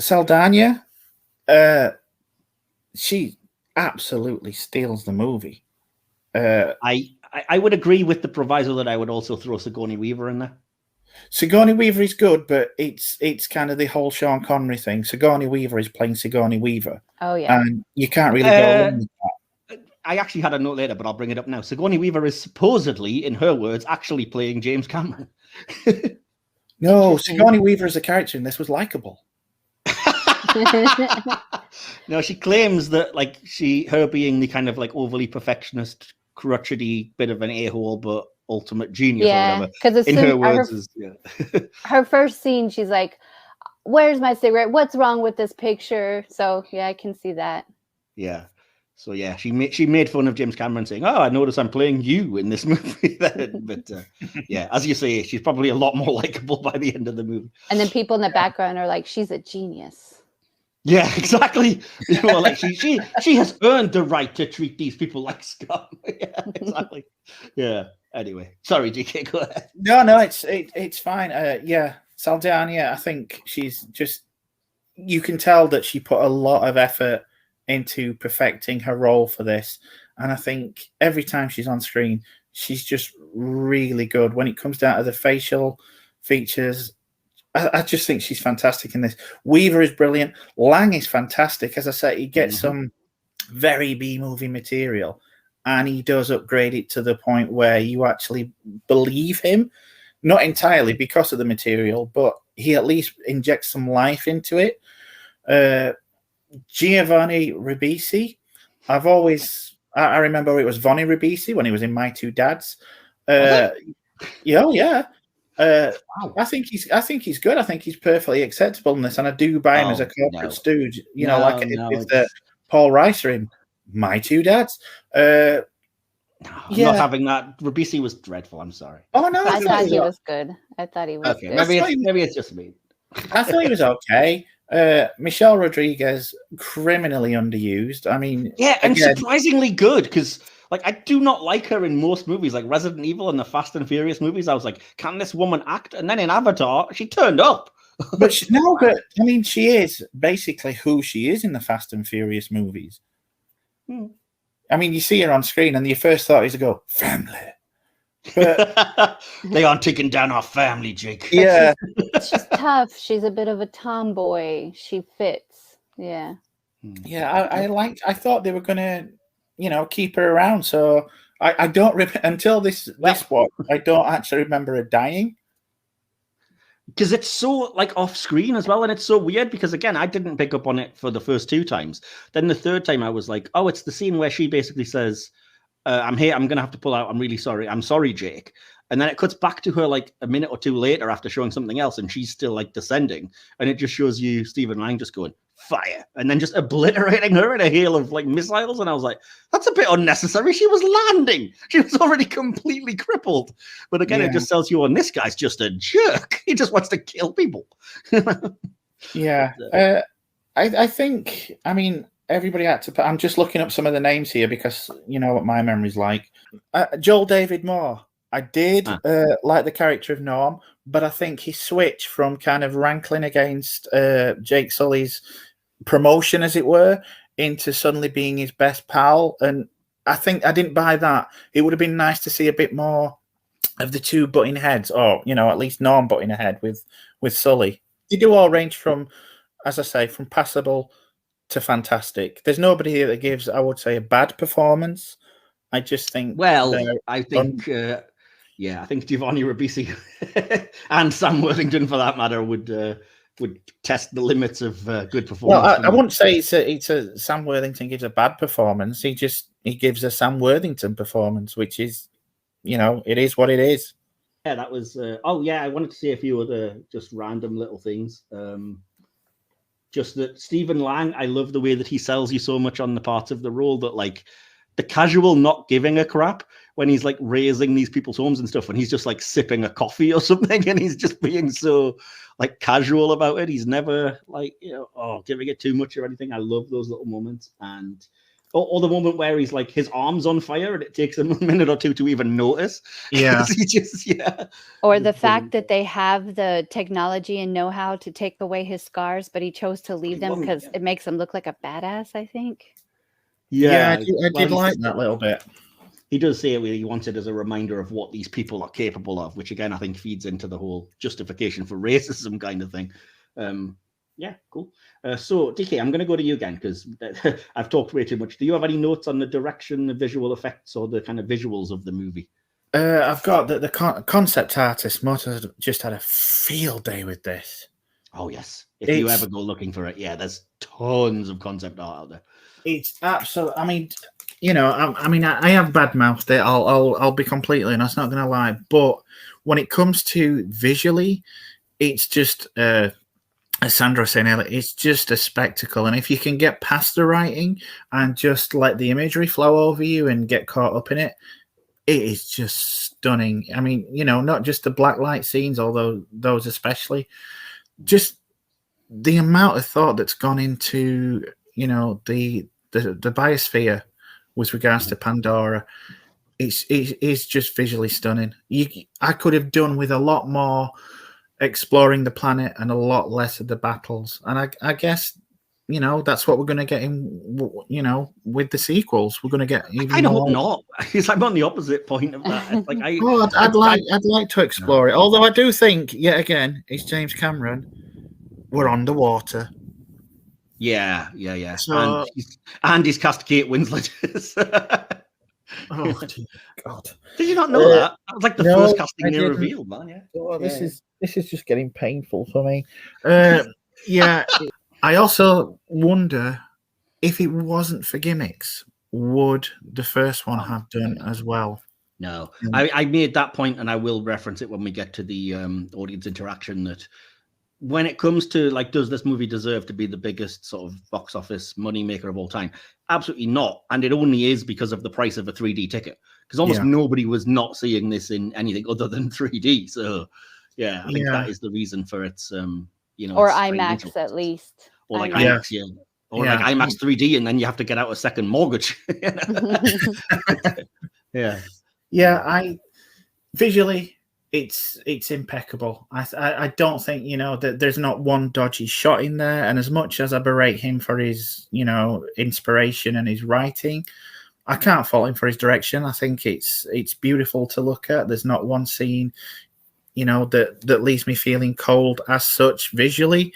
Saldana, she absolutely steals the movie. I would agree with the proviso that I would also throw Sigourney Weaver in there. Sigourney Weaver is good, but it's kind of the whole Sean Connery thing. Sigourney Weaver is playing Sigourney Weaver. Oh, yeah. And you can't really go along with that. I actually had a note later, but I'll bring it up now. Sigourney Weaver is supposedly, in her words, actually playing James Cameron. No, Sigourney Weaver as a character in this was likable. No, she claims that like her being the kind of like overly perfectionist, crotchety bit of an a-hole, but ultimate genius. Yeah, or whatever. Because in her words, her first scene, she's like, "Where's my cigarette? What's wrong with this picture?" So yeah, I can see that. Yeah. So yeah, she made fun of James Cameron saying, "Oh, I notice I'm playing you in this movie." But yeah, as you say, she's probably a lot more likable by the end of the movie. And then people in the background are like, "She's a genius." Yeah, exactly. You know, like she has earned the right to treat these people like scum. Yeah, exactly. Yeah. Anyway, sorry, GK, go ahead. No, it's fine. Yeah, Saldana, I think she's just, you can tell that she put a lot of effort into perfecting her role for this. And I think every time she's on screen, she's just really good. When it comes down to the facial features, I just think she's fantastic in this. Weaver is brilliant. Lang is fantastic. As I say, he gets some very B-movie material, and he does upgrade it to the point where you actually believe him. Not entirely because of the material, but he at least injects some life into it. Giovanni Ribisi, I remember it was Vonnie Ribisi when he was in My Two Dads. Yeah. I think he's good. I think he's perfectly acceptable in this, and I do buy him as a corporate stooge. Like I did with Paul Reiser in My Two Dads. I'm not having that. Ribisi was dreadful. I'm sorry. Oh no, I thought he was good. I thought he was good. Maybe it's just me. I thought he was okay. Michelle Rodriguez, criminally underused. I mean, yeah, and surprisingly good, because like I do not like her in most movies, like Resident Evil and the Fast and Furious movies. I was like, can this woman act? And then in Avatar, she turned up. But I mean, she is basically who she is in the Fast and Furious movies. I mean, you see her on screen, and your first thought is to go, family. But they aren't taking down our family, Jake. Yeah. She's tough. She's a bit of a tomboy. She fits. Yeah. Yeah, I thought they were gonna, keep her around. So I don't until this watch, I don't actually remember her dying. Because it's so like off screen as well, and it's so weird because again, I didn't pick up on it for the first 2 times. Then the third time I was like, oh, it's the scene where she basically says, I'm here, I'm gonna have to pull out, I'm really sorry. I'm sorry, Jake. And then it cuts back to her like a minute or 2 later after showing something else, and she's still like descending. And it just shows you Stephen Lang just going, fire, and then just obliterating her in a hail of like missiles. And I was like, that's a bit unnecessary. She was landing. She was already completely crippled. But again, it just tells you, on this guy's just a jerk. He just wants to kill people. Yeah. I think, I mean, everybody had to. I'm just looking up some of the names here because you know what my memory's like. Joel David Moore. I did like the character of Norm, but I think he switched from kind of rankling against Jake Sully's promotion, as it were, into suddenly being his best pal. And I think I didn't buy that. It would have been nice to see a bit more of the two butting heads, or at least Norm butting ahead with Sully. They do all range from, as I say, from passable to fantastic. There's nobody here that gives, I would say, a bad performance. I just think. Well, I think. I think Giovanni Ribisi and Sam Worthington, for that matter, would test the limits of good performance. Well, I wouldn't say it's a Sam Worthington gives a bad performance. He gives a Sam Worthington performance, which is, it is what it is. Yeah, that was. I wanted to say a few other just random little things. Just that Stephen Lang, I love the way that he sells you so much on the parts of the role that like the casual not giving a crap when he's like raising these people's homes and stuff, and he's just like sipping a coffee or something, and he's just being so like casual about it. He's never like, giving it too much or anything. I love those little moments. And or the moment where he's like his arm's on fire and it takes him a minute or 2 to even notice. Yeah. Or the fact that they have the technology and know-how to take away his scars, but he chose to leave them because it makes him look like a badass, I think. Yeah, I did like that little bit. He does say he wants it as a reminder of what these people are capable of, which again I think feeds into the whole justification for racism kind of thing. Cool. So DK, I'm going to go to you again because I've talked way too much. Do you have any notes on the direction, the visual effects, or the kind of visuals of the movie? I've got the concept artist must have just had a field day with this. Oh yes, if you ever go looking for it, there's tons of concept art out there. It's absolutely. I mean, I have bad mouthed it. I'll be completely honest. Not gonna lie, but when it comes to visually, it's just as Sandra was saying earlier, it's just a spectacle. And if you can get past the writing and just let the imagery flow over you and get caught up in it, it is just stunning. I mean, not just the black light scenes, although those especially, just the amount of thought that's gone into the biosphere with regards to Pandora. it's just visually stunning. I could have done with a lot more exploring the planet and a lot less of the battles. And I guess, that's what we're going to get in, with the sequels. We're going to get even more. I hope not. It's like I'm on the opposite point of that. It's like I'd like to explore it. Although I do think, yet again, it's James Cameron. We're on the water. Yeah. So, and he's cast Kate Winslet. Oh dear God! Did you not know that? That was like the first casting they revealed, man. Yeah. Oh, this is just getting painful for me. Yeah. I also wonder if it wasn't for gimmicks, would the first one have done as well? No, I made that point, and I will reference it when we get to the audience interaction. That when it comes to like, does this movie deserve to be the biggest sort of box office money maker of all time? Absolutely not. And it only is because of the price of a 3D ticket, because almost nobody was not seeing this in anything other than 3D. So yeah, I think that is the reason for its or its IMAX at least, or like IMAX, or like IMAX 3D, and then you have to get out a second mortgage. I visually it's impeccable. I don't think that there's not one dodgy shot in there. And as much as I berate him for his inspiration and his writing, I can't fault him for his direction. I think it's beautiful to look at. There's not one scene that leaves me feeling cold as such visually.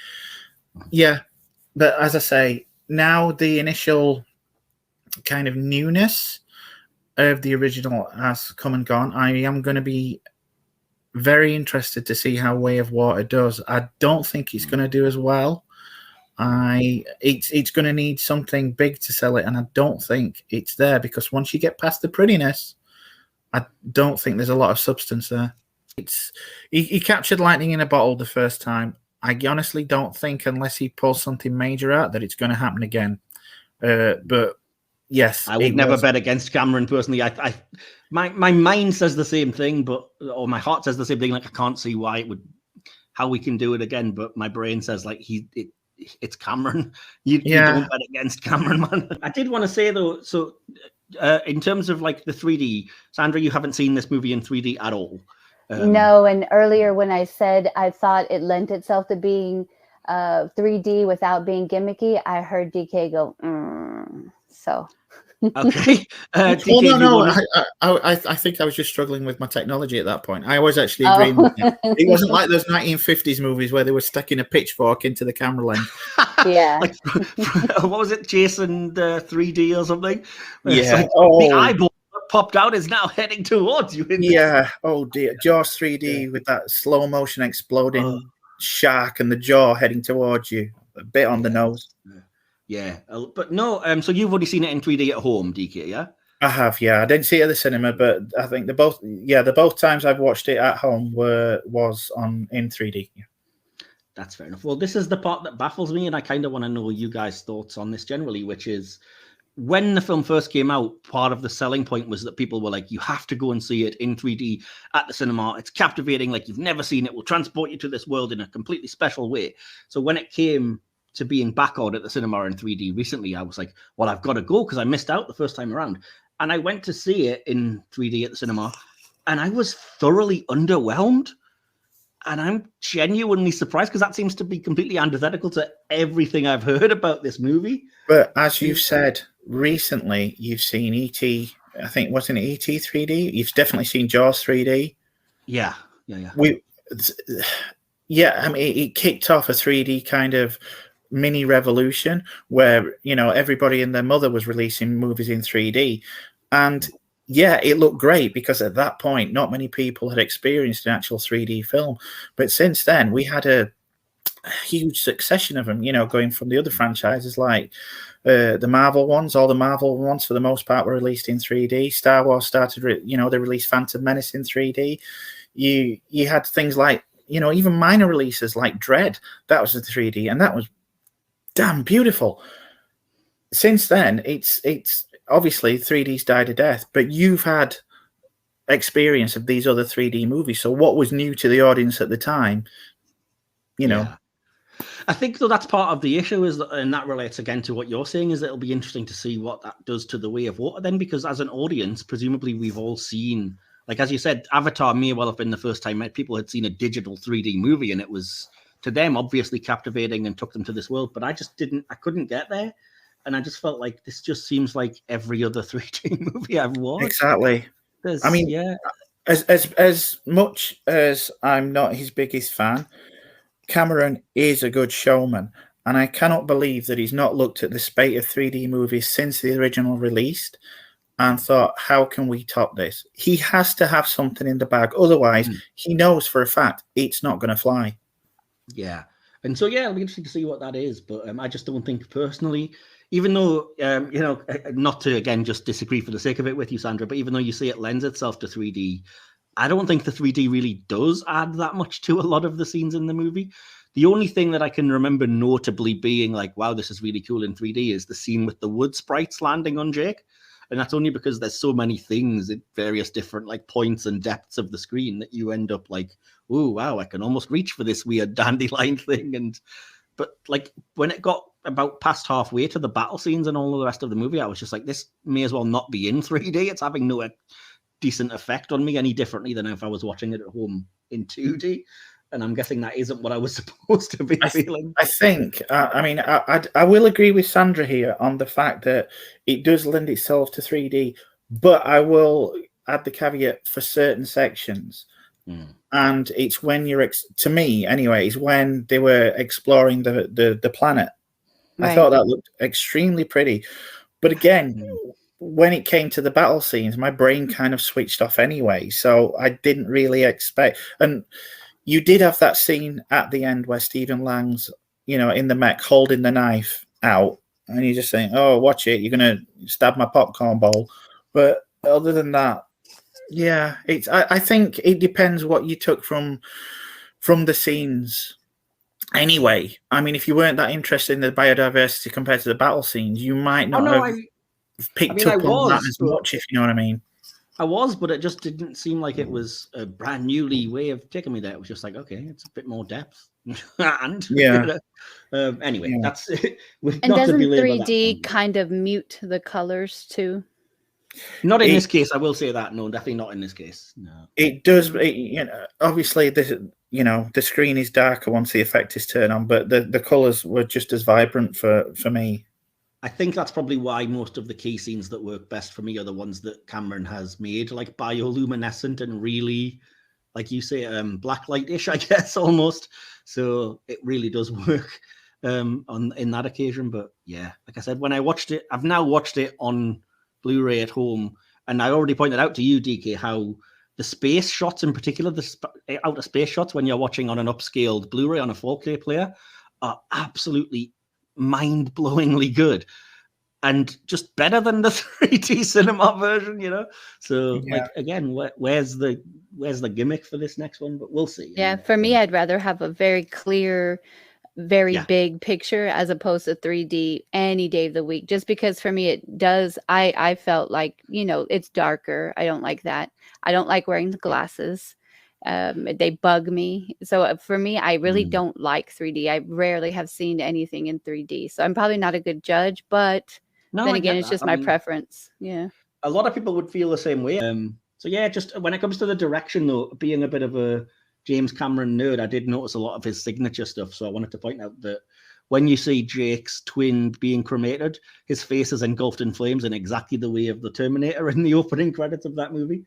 Yeah, but as I say, now the initial kind of newness of the original has come and gone. I am going to be very interested to see how Way of Water does. I don't think it's going to do as well. It's going to need something big to sell it, and I don't think it's there, because once you get past the prettiness, I don't think there's a lot of substance there. He captured lightning in a bottle the first time. I honestly don't think, unless he pulls something major out, that it's going to happen again. But yes, I would never bet against Cameron personally. My mind says the same thing, or my heart says the same thing. Like, I can't see how we can do it again. But my brain says like it's Cameron. You don't bet against Cameron, man. I did want to say though, so in terms of like the 3D, Sandra, you haven't seen this movie in 3D at all. No, and earlier when I said I thought it lent itself to being 3D without being gimmicky, I heard DK go, so. Okay. DK, I think I was just struggling with my technology at that point. I was actually agreeing with him. It wasn't like those 1950s movies where they were sticking a pitchfork into the camera lens. Yeah. Like, what was it, Jason 3D or something? Yeah. Like, the eyeball popped out is now heading towards you. Yeah. Oh dear. Jaws 3D with that slow motion exploding shark and the jaw heading towards you. A bit on the nose. Yeah. But no, so you've already seen it in 3D at home, DK, yeah? I have, yeah. I didn't see it at the cinema, but I think the both times I've watched it at home was in 3D. Yeah. That's fair enough. Well, this is the part that baffles me, and I kind of want to know you guys' thoughts on this generally, which is, when the film first came out, part of the selling point was that people were like, you have to go and see it in 3D at the cinema. It's captivating, like you've never seen it. Will transport you to this world in a completely special way. So when it came to being back out at the cinema in 3D recently, I was like, well, I've got to go because I missed out the first time around. And I went to see it in 3D at the cinema, and I was thoroughly underwhelmed. And I'm genuinely surprised, because that seems to be completely antithetical to everything I've heard about this movie. But as you've said, recently you've seen E.T., I think, wasn't it E.T. 3D? You've definitely seen Jaws 3D. Yeah. I mean, it kicked off a 3D kind of mini revolution where, everybody and their mother was releasing movies in 3D. And yeah, it looked great, because at that point, not many people had experienced an actual 3D film. But since then, we had a huge succession of them, going from the other franchises, like the Marvel ones. All the Marvel ones, for the most part, were released in 3D. Star Wars started, they released Phantom Menace in 3D. You had things like, even minor releases like Dread, that was in 3D, and that was damn beautiful. Since then, it's obviously 3D's died a death, but you've had experience of these other 3D movies. So what was new to the audience at the time? I think though that's part of the issue is that, and that relates again to what you're saying, is that it'll be interesting to see what that does to the way of water then, because as an audience, presumably we've all seen, like as you said, Avatar may well have been the first time people had seen a digital 3D movie, and it was to them obviously captivating and took them to this world, but I couldn't get there. And I just felt like this just seems like every other 3D movie I've watched. Exactly. I mean, as much as I'm not his biggest fan, Cameron is a good showman, and I cannot believe that he's not looked at the spate of 3D movies since the original released and thought, how can we top this? He has to have something in the bag. Otherwise, he knows for a fact it's not going to fly. Yeah. And so, yeah, it'll be interesting to see what that is. But I just don't think personally, even though, not to, again, just disagree for the sake of it with you, Sandra, but even though you say it lends itself to 3D, I don't think the 3D really does add that much to a lot of the scenes in the movie. The only thing that I can remember notably being like, wow, this is really cool in 3D is the scene with the wood sprites landing on Jake. And that's only because there's so many things at various different like points and depths of the screen that you end up like, oh, wow, I can almost reach for this weird dandelion thing. But like when it got about past halfway to the battle scenes and all of the rest of the movie, I was just like, this may as well not be in 3D. It's having no decent effect on me any differently than if I was watching it at home in 2D. And I'm guessing that isn't what I was supposed to be feeling. I think, I will agree with Sandra here on the fact that it does lend itself to 3D, but I will add the caveat for certain sections. And it's when you're, to me anyway, is when they were exploring the planet. Right. I thought that looked extremely pretty. But again, when it came to the battle scenes, my brain kind of switched off anyway. So I didn't really expect. And you did have that scene at the end where Stephen Lang's, in the mech holding the knife out, and you're just saying, "Oh, watch it! You're gonna stab my popcorn bowl." But other than that, yeah, it's. I think it depends what you took from the scenes. Anyway, I mean, if you weren't that interested in the biodiversity compared to the battle scenes, you might not have picked up on that as much, if you know what I mean. I was, but it just didn't seem like it was a brand newly way of taking me there. It was just like, okay, it's a bit more depth. And anyway, that's it. And doesn't 3D kind of mute the colors too? Not in this case, I will say that. No, definitely not in this case. No. It does. Obviously, this, the screen is darker once the effect is turned on, but the colors were just as vibrant for me. I think that's probably why most of the key scenes that work best for me are the ones that Cameron has made, like bioluminescent and really, like you say, blacklight-ish, I guess, almost. So it really does work in that occasion. But yeah, like I said, when I watched it, I've now watched it on Blu-ray at home, and I already pointed out to you, DK, how the space shots in particular, the outer space shots when you're watching on an upscaled Blu-ray on a 4K player are absolutely mind-blowingly good and just better than the 3D cinema version, So like again, where's the gimmick for this next one? But we'll see. Yeah, for me, I'd rather have a very clear, very big picture as opposed to 3D any day of the week. Just because for me it does, I felt like it's darker. I don't like that. I don't like wearing the glasses. They bug me. So for me, I really don't like 3D. I rarely have seen anything in 3D. So I'm probably not a good judge, but then again, it's just my preference. Yeah. A lot of people would feel the same way. So yeah, just when it comes to the direction though, being a bit of a James Cameron nerd, I did notice a lot of his signature stuff. So I wanted to point out that when you see Jake's twin being cremated, his face is engulfed in flames in exactly the way of the Terminator in the opening credits of that movie.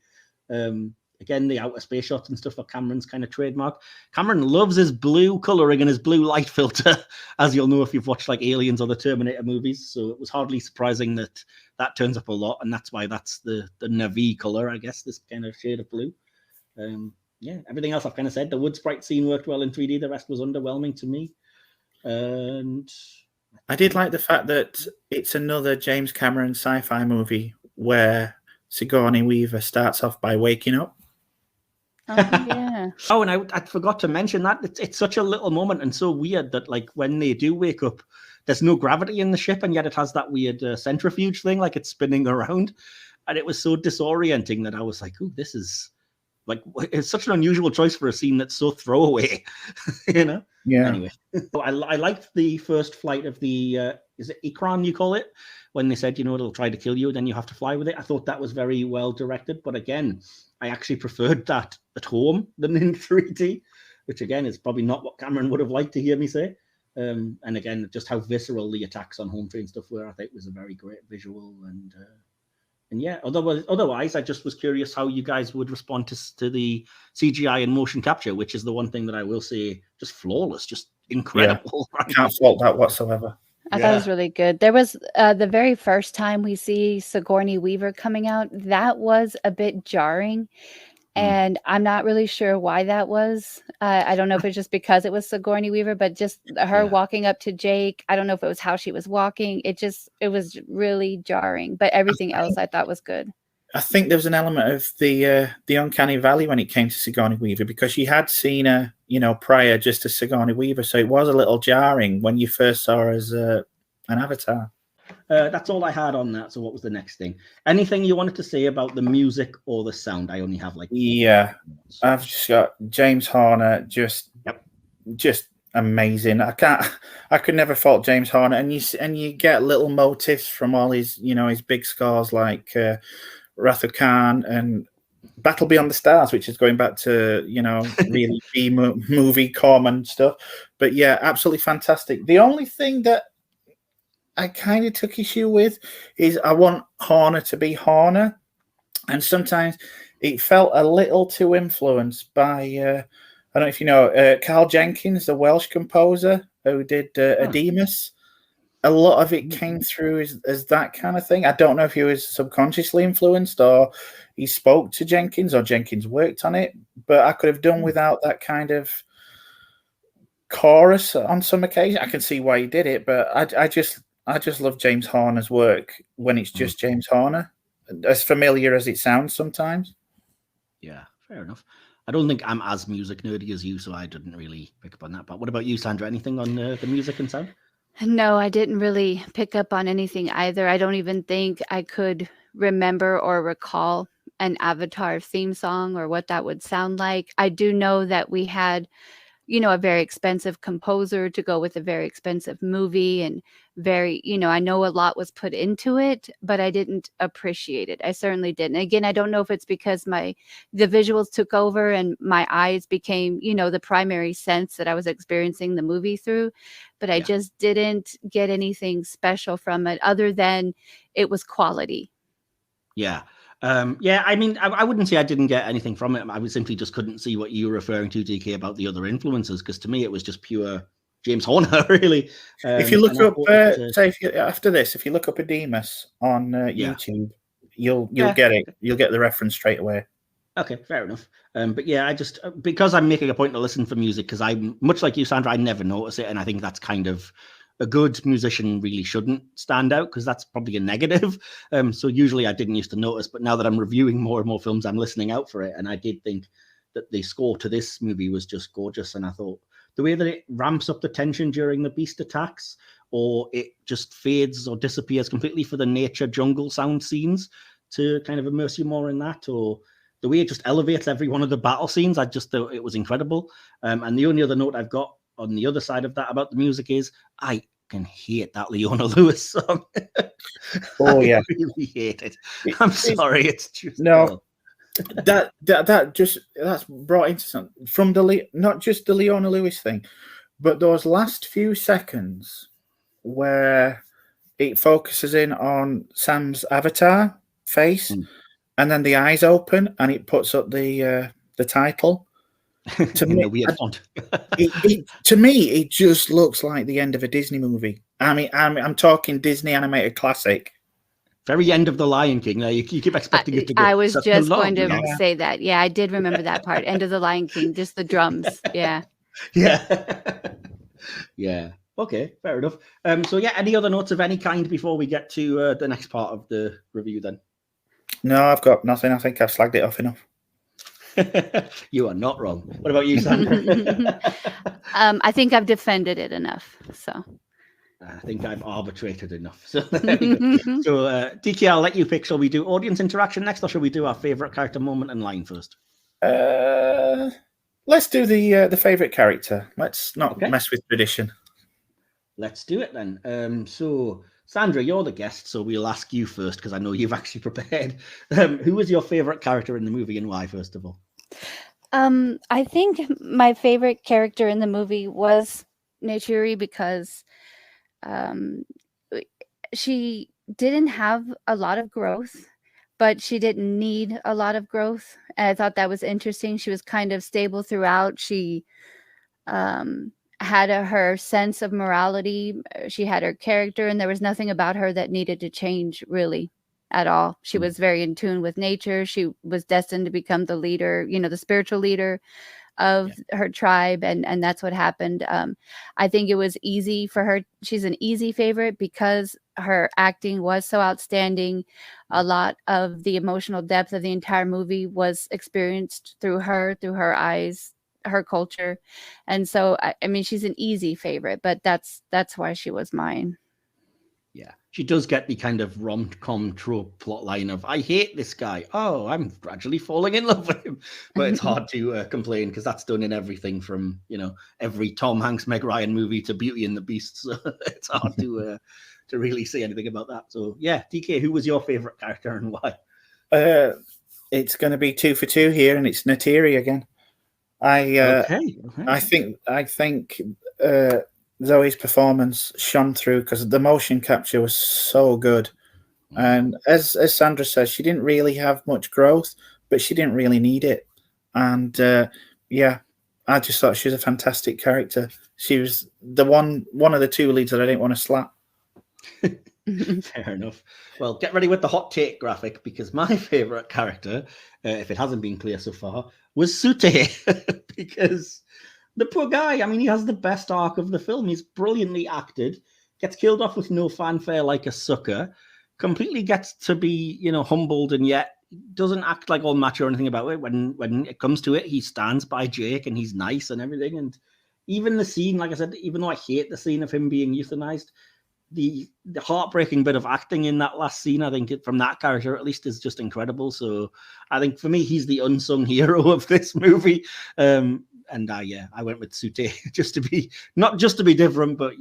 Again, the outer space shots and stuff are Cameron's kind of trademark. Cameron loves his blue coloring and his blue light filter, as you'll know if you've watched like Aliens or the Terminator movies. So it was hardly surprising that turns up a lot, and that's why that's the navy color, I guess, this kind of shade of blue. Everything else I've kind of said. The wood sprite scene worked well in 3D. The rest was underwhelming to me. And I did like the fact that it's another James Cameron sci-fi movie where Sigourney Weaver starts off by waking up. Oh, yeah. Oh, and I forgot to mention that it's such a little moment and so weird that like when they do wake up, there's no gravity in the ship, and yet it has that weird centrifuge thing, like it's spinning around, and it was so disorienting that I was like, "Oh, this is like, it's such an unusual choice for a scene that's so throwaway, you know? Yeah. Anyway, I liked the first flight of the, is it ikran you call it? When they said, you know, it'll try to kill you, then you have to fly with it. I thought that was very well directed. But again, I actually preferred that at home than in 3D, which again is probably not what Cameron would have liked to hear me say. And again, just how visceral the attacks on home free and stuff were, I think was a very great visual. And yeah, otherwise, I just was curious how you guys would respond to the CGI and motion capture, which is the one thing that I will say just flawless, just incredible. Yeah. Right? Can't fault that whatsoever. I thought it was really good. There was the very first time we see Sigourney Weaver coming out, that was a bit jarring. And I'm not really sure why that was. I don't know if it's just because it was Sigourney Weaver, but just her walking up to Jake. I don't know if it was how she was walking. It was really jarring. But everything else I thought was good. I think there was an element of the uncanny valley when it came to Sigourney Weaver, because you had seen her, you know, prior just as Sigourney Weaver. So it was a little jarring when you first saw her as an avatar. That's all I had on that. So what was the next thing? Anything you wanted to say about the music or the sound? I only have like... Yeah, I've just got James Horner, just amazing. I could never fault James Horner. And you get little motifs from all his, you know, his big scores like Wrath of Khan and Battle Beyond the Stars, which is going back to, you know, really movie common stuff. But yeah, absolutely fantastic. The only thing that I kind of took issue with is I want Horner to be Horner, and sometimes it felt a little too influenced by I don't know if you know Carl Jenkins, the Welsh composer who did Ademus. A lot of it came through as that kind of thing. I don't know if he was subconsciously influenced or he spoke to Jenkins or Jenkins worked on it, but I could have done without that kind of chorus on some occasion. I can see why he did it, but I just love James Horner's work when it's just James Horner, as familiar as it sounds sometimes. Yeah, fair enough. I don't think I'm as music nerdy as you, so I didn't really pick up on that. But what about you, Sandra? Anything on the music and sound? No, I didn't really pick up on anything either. I don't even think I could remember or recall an Avatar theme song or what that would sound like. I do know that we had, you know, a very expensive composer to go with a very expensive movie, and very, you know, I know a lot was put into it, but I didn't appreciate it. I certainly didn't. Again, I don't know if it's because the visuals took over and my eyes became, you know, the primary sense that I was experiencing the movie through, but I just didn't get anything special from it other than it was quality. Yeah. I mean, I wouldn't say I didn't get anything from it. I simply just couldn't see what you were referring to, DK, about the other influences, because to me it was just pure James Horner, really. If you look up, after this, if you look up Ademus on YouTube, you'll get it. You'll get the reference straight away. Okay, fair enough. But yeah, I just, because I'm making a point to listen for music, because I'm much like you, Sandra, I never notice it, and I think that's kind of a good musician really shouldn't stand out, because that's probably a negative. So usually I didn't used to notice, but now that I'm reviewing more and more films, I'm listening out for it. And I did think that the score to this movie was just gorgeous. And I thought the way that it ramps up the tension during the beast attacks, or it just fades or disappears completely for the nature jungle sound scenes to kind of immerse you more in that, or the way it just elevates every one of the battle scenes, I just thought it was incredible. And the only other note I've got on the other side of that about the music is I can hate that Leona Lewis song. Oh yeah, I really hate it. I'm sorry, it's just no. That's brought into something from not just the Leona Lewis thing, but those last few seconds where it focuses in on Sam's avatar face, and then the eyes open and it puts up the title. To me, weird font. To me, it just looks like the end of a Disney movie. I mean, I'm talking Disney animated classic. Very end of The Lion King. Now you keep expecting it to go. I was just going to say that. Yeah, I did remember that part. End of The Lion King, just the drums. Yeah. Yeah. Yeah. Okay, fair enough. So yeah, any other notes of any kind before we get to the next part of the review then? No, I've got nothing. I think I've slagged it off enough. You are not wrong. What about you, Sandra? I think I've defended it enough. So I think I've arbitrated enough. So, DK, I'll let you pick. Shall we do audience interaction next, or shall we do our favorite character moment and line first? Let's do the favorite character. Let's not mess with tradition. Let's do it then. So, Sandra, you're the guest, so we'll ask you first because I know you've actually prepared. Who was your favorite character in the movie and why, first of all? I think my favorite character in the movie was Neytiri because she didn't have a lot of growth, but she didn't need a lot of growth. And I thought that was interesting. She was kind of stable throughout. She had her sense of morality. She had her character, and there was nothing about her that needed to change really at all. She was very in tune with nature. She was destined to become the leader, the spiritual leader of her tribe, and that's what happened. I think it was easy for her. She's an easy favorite because her acting was so outstanding. A lot of the emotional depth of the entire movie was experienced through her eyes, her culture. And so I mean, she's an easy favorite, but that's why she was mine. Yeah, she does get the kind of rom-com trope plot line of, I hate this guy. Oh, I'm gradually falling in love with him. But it's hard to complain because that's done in everything from, every Tom Hanks, Meg Ryan movie to Beauty and the Beast. So it's hard to really say anything about that. So yeah, DK, who was your favorite character and why? It's going to be 2 for 2 here, and it's Neytiri again. I think Zoe's performance shone through because the motion capture was so good. And as Sandra says, she didn't really have much growth, but she didn't really need it. And I just thought she was a fantastic character. She was the one of the two leads that I didn't want to slap. Fair enough. Well, get ready with the hot take graphic because my favorite character, if it hasn't been clear so far, was Sute. Because the poor guy, I mean, he has the best arc of the film. He's brilliantly acted, gets killed off with no fanfare like a sucker, completely gets to be, humbled, and yet doesn't act like all macho or anything about it. When it comes to it, he stands by Jake and he's nice and everything. And even the scene, like I said, even though I hate the scene of him being euthanized, the heartbreaking bit of acting in that last scene, I think, from that character at least, is just incredible. So I think for me, he's the unsung hero of this movie. And I went with Sute not just to be different, but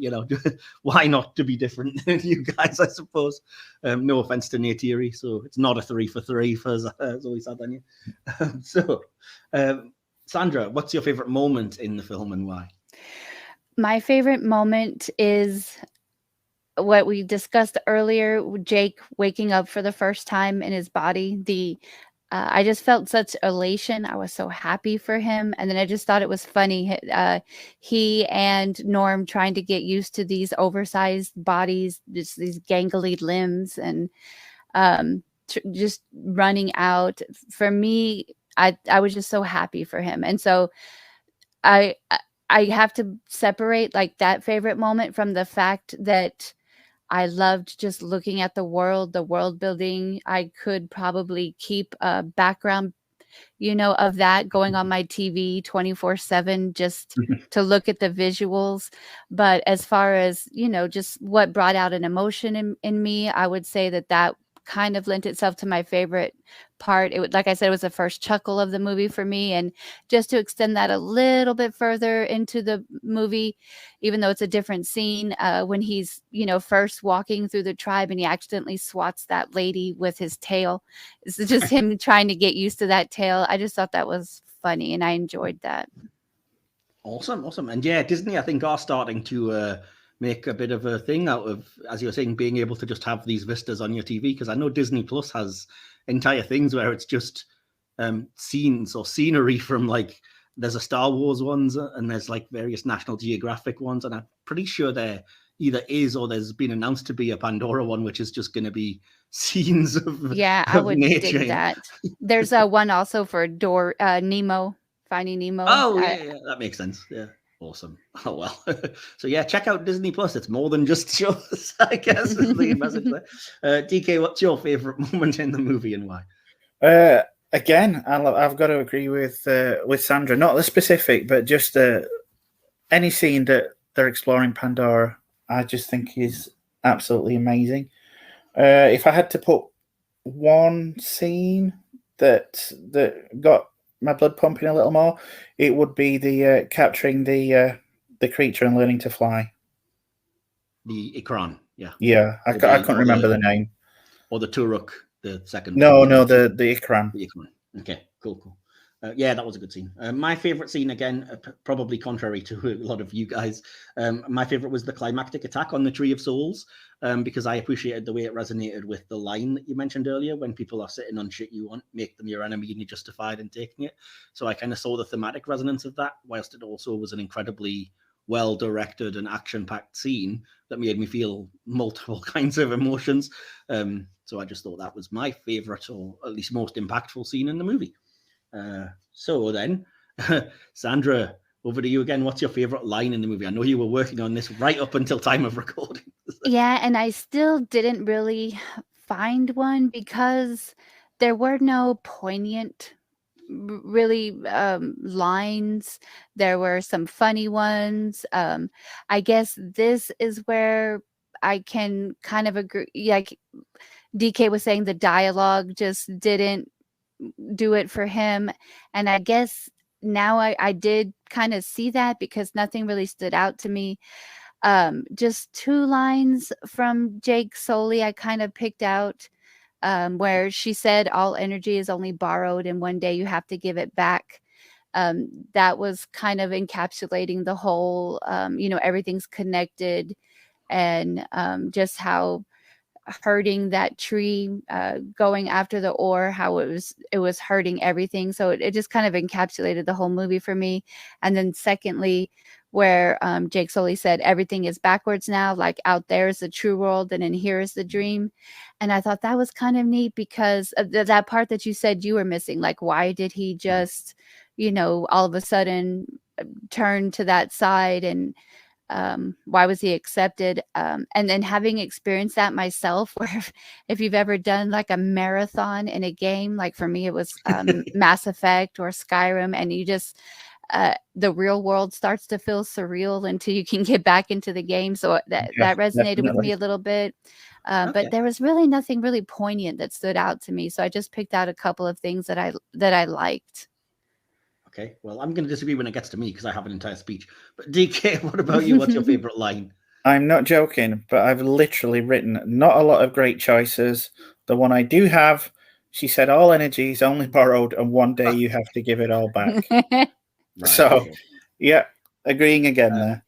why not to be different than you guys, I suppose. No offense to Neytiri, so it's not a 3 for 3 for Zoe Saldana. So, Sandra, what's your favorite moment in the film and why? My favorite moment is what we discussed earlier, Jake waking up for the first time in his body. I just felt such elation. I was so happy for him. And then I just thought it was funny. He and Norm trying to get used to these oversized bodies, just these gangly limbs, and just running out. For me, I was just so happy for him. And so I have to separate like that favorite moment from the fact that I loved just looking at the world building. I could probably keep a background, of that going on my TV 24/7 just to look at the visuals. But as far as, just what brought out an emotion in me, I would say that kind of lent itself to my favorite part. Like I said, it was the first chuckle of the movie for me. And just to extend that a little bit further into the movie, even though it's a different scene, when he's, first walking through the tribe and he accidentally swats that lady with his tail. It's just him trying to get used to that tail. I just thought that was funny and I enjoyed that. Awesome. And yeah, Disney, I think, are starting to make a bit of a thing out of, as you're saying, being able to just have these vistas on your TV. Because I know Disney Plus has entire things where it's just scenes or scenery from, like, there's a Star Wars ones and there's like various National Geographic ones. And I'm pretty sure there either is or there's been announced to be a Pandora one, which is just going to be scenes of I would nature, dig that. There's a one also for Nemo, Finding Nemo. Oh, yeah, that makes sense. Yeah. Awesome. Oh, well. So, yeah, check out Disney Plus. It's more than just shows, I guess, is the message there. DK, what's your favorite moment in the movie and why? Again, I've got to agree with Sandra. Not the specific, but just any scene that they're exploring Pandora, I just think is absolutely amazing. If I had to put one scene that got my blood pumping a little more, it would be the capturing the creature and learning to fly. The ikran, yeah. Yeah, I couldn't remember the name. Or the Turuk, the second. No, the ikran. The ikran. Okay, cool. Yeah, that was a good scene. My favorite scene, again, probably contrary to a lot of you guys, my favorite was the climactic attack on the Tree of Souls, because I appreciated the way it resonated with the line that you mentioned earlier, when people are sitting on shit you want, make them your enemy and you're justified in taking it. So I kind of saw the thematic resonance of that, whilst it also was an incredibly well-directed and action-packed scene that made me feel multiple kinds of emotions. So I just thought that was my favorite, or at least most impactful scene in the movie. So then, Sandra, over to you again. What's your favorite line in the movie? I know you were working on this right up until time of recording. Yeah, and I still didn't really find one because there were no poignant really lines. There were some funny ones. I guess this is where I can kind of agree. Like DK was saying, the dialogue just didn't do it for him. And I guess now I did kind of see that, because nothing really stood out to me. Just two lines from Jake Sully I kind of picked out, where she said all energy is only borrowed and one day you have to give it back. That was kind of encapsulating the whole, everything's connected, and just how hurting that tree, going after the ore, how it was hurting everything. So it just kind of encapsulated the whole movie for me. And then secondly, where Jake Sully said everything is backwards now, like out there is the true world and in here is the dream. And I thought that was kind of neat, because of that part that you said you were missing. Like, why did he just, all of a sudden turn to that side, and why was he accepted? And then having experienced that myself, where if you've ever done like a marathon in a game, like for me, it was Mass Effect or Skyrim, and you just, the real world starts to feel surreal until you can get back into the game. So that resonated with me a little bit. But there was really nothing really poignant that stood out to me. So I just picked out a couple of things that I liked. Okay, well, I'm going to disagree when it gets to me, because I have an entire speech. But DK, what about you? What's your favorite line? I'm not joking, but I've literally written not a lot of great choices. The one I do have, she said, all energy is only borrowed and one day you have to give it all back. Right, so, okay. Yeah, agreeing again there.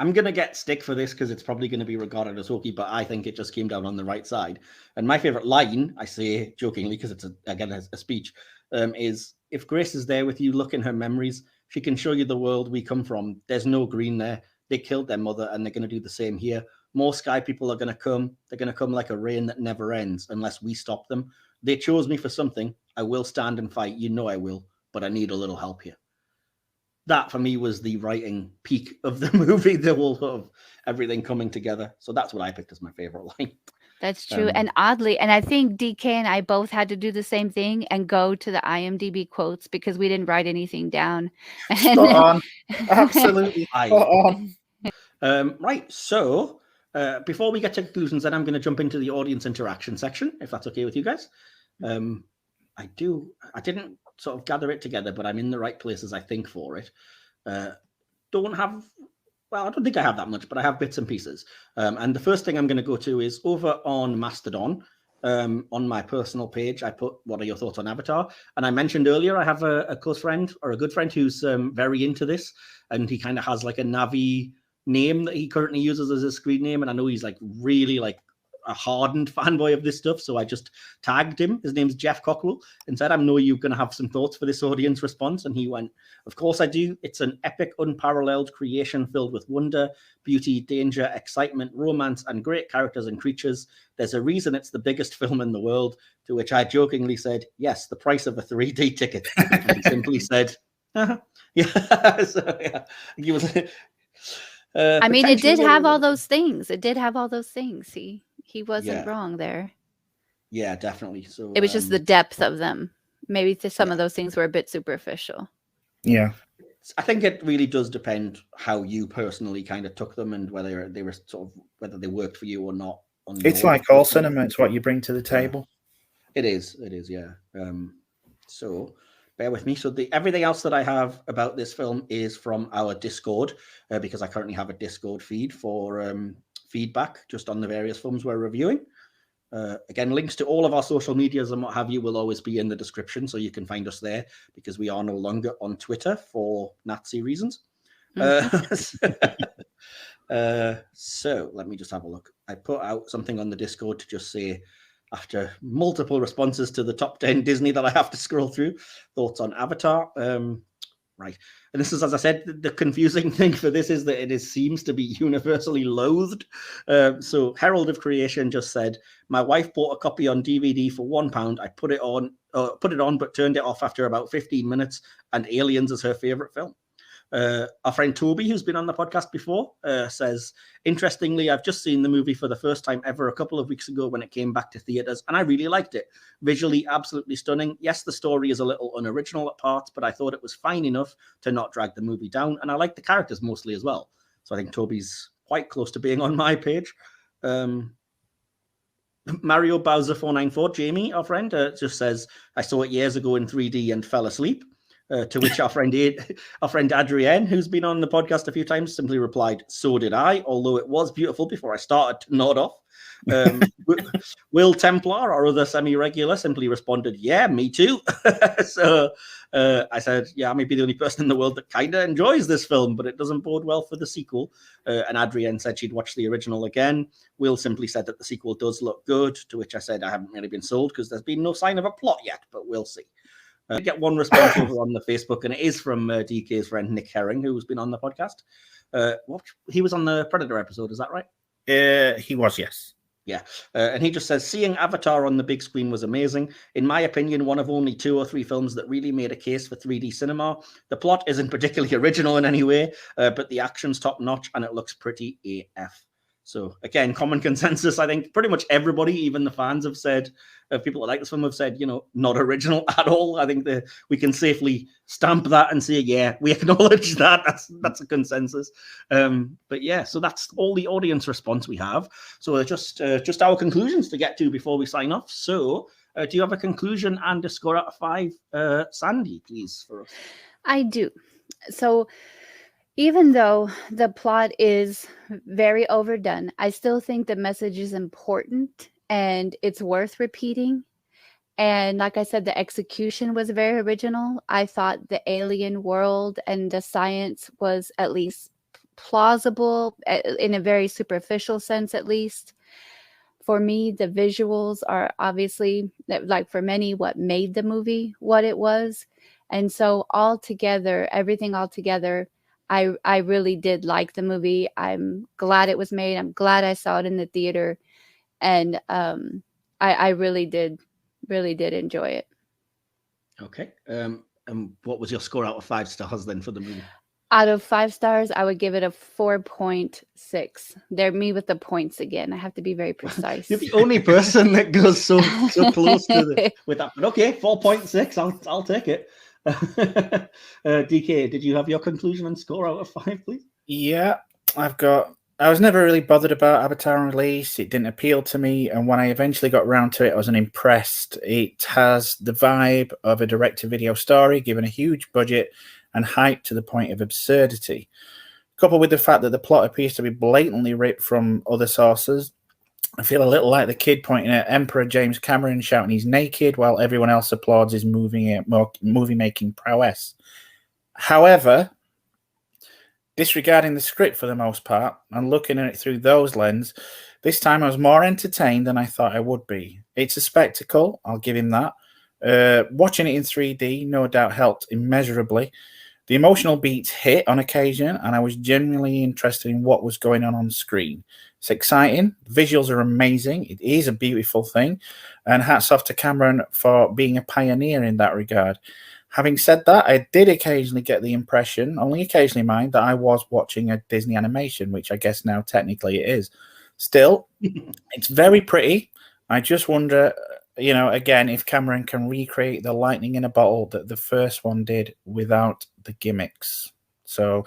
I'm going to get stick for this because it's probably going to be regarded as hokey, but I think it just came down on the right side. And my favorite line, I say jokingly because it's, a speech, is, if Grace is there with you, look in her memories. She can show you the world we come from. There's no green there. They killed their mother and they're going to do the same here. More sky people are going to come. They're going to come like a rain that never ends unless we stop them. They chose me for something. I will stand and fight. You know I will, but I need a little help here. That for me was the writing peak of the movie, the whole sort of everything coming together. So that's what I picked as my favorite line. That's true. And oddly, and I think DK and I both had to do the same thing and go to the IMDb quotes, because we didn't write anything down. Spot on. Absolutely spot on. Right. So before we get to conclusions, then I'm going to jump into the audience interaction section, if that's okay with you guys. I didn't sort of gather it together, but I'm in the right places, I think, for it. I don't think I have that much, but I have bits and pieces. And the first thing I'm going to go to is over on Mastodon. On my personal page, I put, what are your thoughts on Avatar? And I mentioned earlier, I have a close friend, or a good friend, who's very into this. And he kind of has like a Navi name that he currently uses as his screen name. And I know he's like really like a hardened fanboy of this stuff, so I just tagged him. His name's Jeff Cockrell, and said, I know you're going to have some thoughts for this audience response. And he went, of course I do. It's an epic, unparalleled creation filled with wonder, beauty, danger, excitement, romance, and great characters and creatures. There's a reason it's the biggest film in the world. To which I jokingly said, yes, the price of a 3D ticket. And he simply said, yeah. So, yeah. He was I mean, it did have all those things. He wasn't wrong there. Yeah, definitely. So it was just the depth of them. Maybe some of those things were a bit superficial. Yeah. I think it really does depend how you personally kind of took them and whether they were whether they worked for you or not. It's like all cinema. It's what you bring to the table. It is. Yeah. So bear with me. So everything else that I have about this film is from our Discord, because I currently have a Discord feed for feedback just on the various films we're reviewing. Again, links to all of our social medias and what have you will always be in the description, so you can find us there, because we are no longer on Twitter for Nazi reasons. So let me just have a look. I put out something on the Discord to just say, after multiple responses to the top 10 Disney that I have to scroll through, thoughts on Avatar. Right. And this is, as I said, the confusing thing for this is that it seems to be universally loathed. So Herald of Creation just said, my wife bought a copy on DVD for £1. I put it on, but turned it off after about 15 minutes, and Aliens is her favorite film. Our friend Toby, who's been on the podcast before, says, interestingly, I've just seen the movie for the first time ever a couple of weeks ago when it came back to theaters, and I really liked it. Visually, absolutely stunning. Yes, the story is a little unoriginal at parts, but I thought it was fine enough to not drag the movie down, and I like the characters mostly as well. So I think Toby's quite close to being on my page. Mario Bowser 494, Jamie, our friend, just says, I saw it years ago in 3D and fell asleep. To which our friend Adrienne, who's been on the podcast a few times, simply replied, so did I, although it was beautiful before I started to nod off. Will Templar, our other semi-regular, simply responded, yeah, me too. So I said, yeah, I may be the only person in the world that kind of enjoys this film, but it doesn't bode well for the sequel. And Adrienne said she'd watch the original again. Will simply said that the sequel does look good, to which I said I haven't really been sold because there's been no sign of a plot yet, but we'll see. I get one response over on the Facebook, and it is from DK's friend Nick Herring, who's been on the podcast. He was on the Predator episode, is that right? He was, yes. Yeah, and he just says, seeing Avatar on the big screen was amazing. In my opinion, one of only 2 or 3 films that really made a case for 3D cinema. The plot isn't particularly original in any way, but the action's top-notch, and it looks pretty AF. So, again, common consensus. I think pretty much everybody, even the fans, have said, people that like this film have said, not original at all. I think that we can safely stamp that and say, yeah, we acknowledge that. That's a consensus. But yeah, so that's all the audience response we have. So just our conclusions to get to before we sign off. So do you have a conclusion and a score out of 5, Sandy, please, for us? I do. So even though the plot is very overdone, I still think the message is important and it's worth repeating. And like I said, the execution was very original. I thought the alien world and the science was at least plausible in a very superficial sense, at least. For me, the visuals are obviously, like for many, what made the movie what it was. And so everything all together, I really did like the movie. I'm glad it was made. I'm glad I saw it in the theater. And I really did enjoy it. Okay. And what was your score out of 5 stars then for the movie? Out of 5 stars, I would give it a 4.6. They're me with the points again. I have to be very precise. You're the only person that goes so close to with that. But okay, 4.6. I'll take it. DK, did you have your conclusion and score out of 5, please? Yeah, I was never really bothered about Avatar on release. It didn't appeal to me. And when I eventually got around to it, I was unimpressed. It has the vibe of a direct-to-video story, given a huge budget and hype to the point of absurdity. Coupled with the fact that the plot appears to be blatantly ripped from other sources, I feel a little like the kid pointing at Emperor James Cameron shouting he's naked while everyone else applauds his movie-making prowess. However, disregarding the script for the most part and looking at it through those lenses, this time I was more entertained than I thought I would be. It's a spectacle, I'll give him that. Watching it in 3D no doubt helped immeasurably. The emotional beats hit on occasion, and I was genuinely interested in what was going on screen. It's exciting. The visuals are amazing. It is a beautiful thing, and hats off to Cameron for being a pioneer in that regard. Having said that, I did occasionally get the impression, only occasionally mind, that I was watching a Disney animation, which I guess now technically it is. Still, it's very pretty. I just wonder, again, if Cameron can recreate the lightning in a bottle that the first one did without the gimmicks. So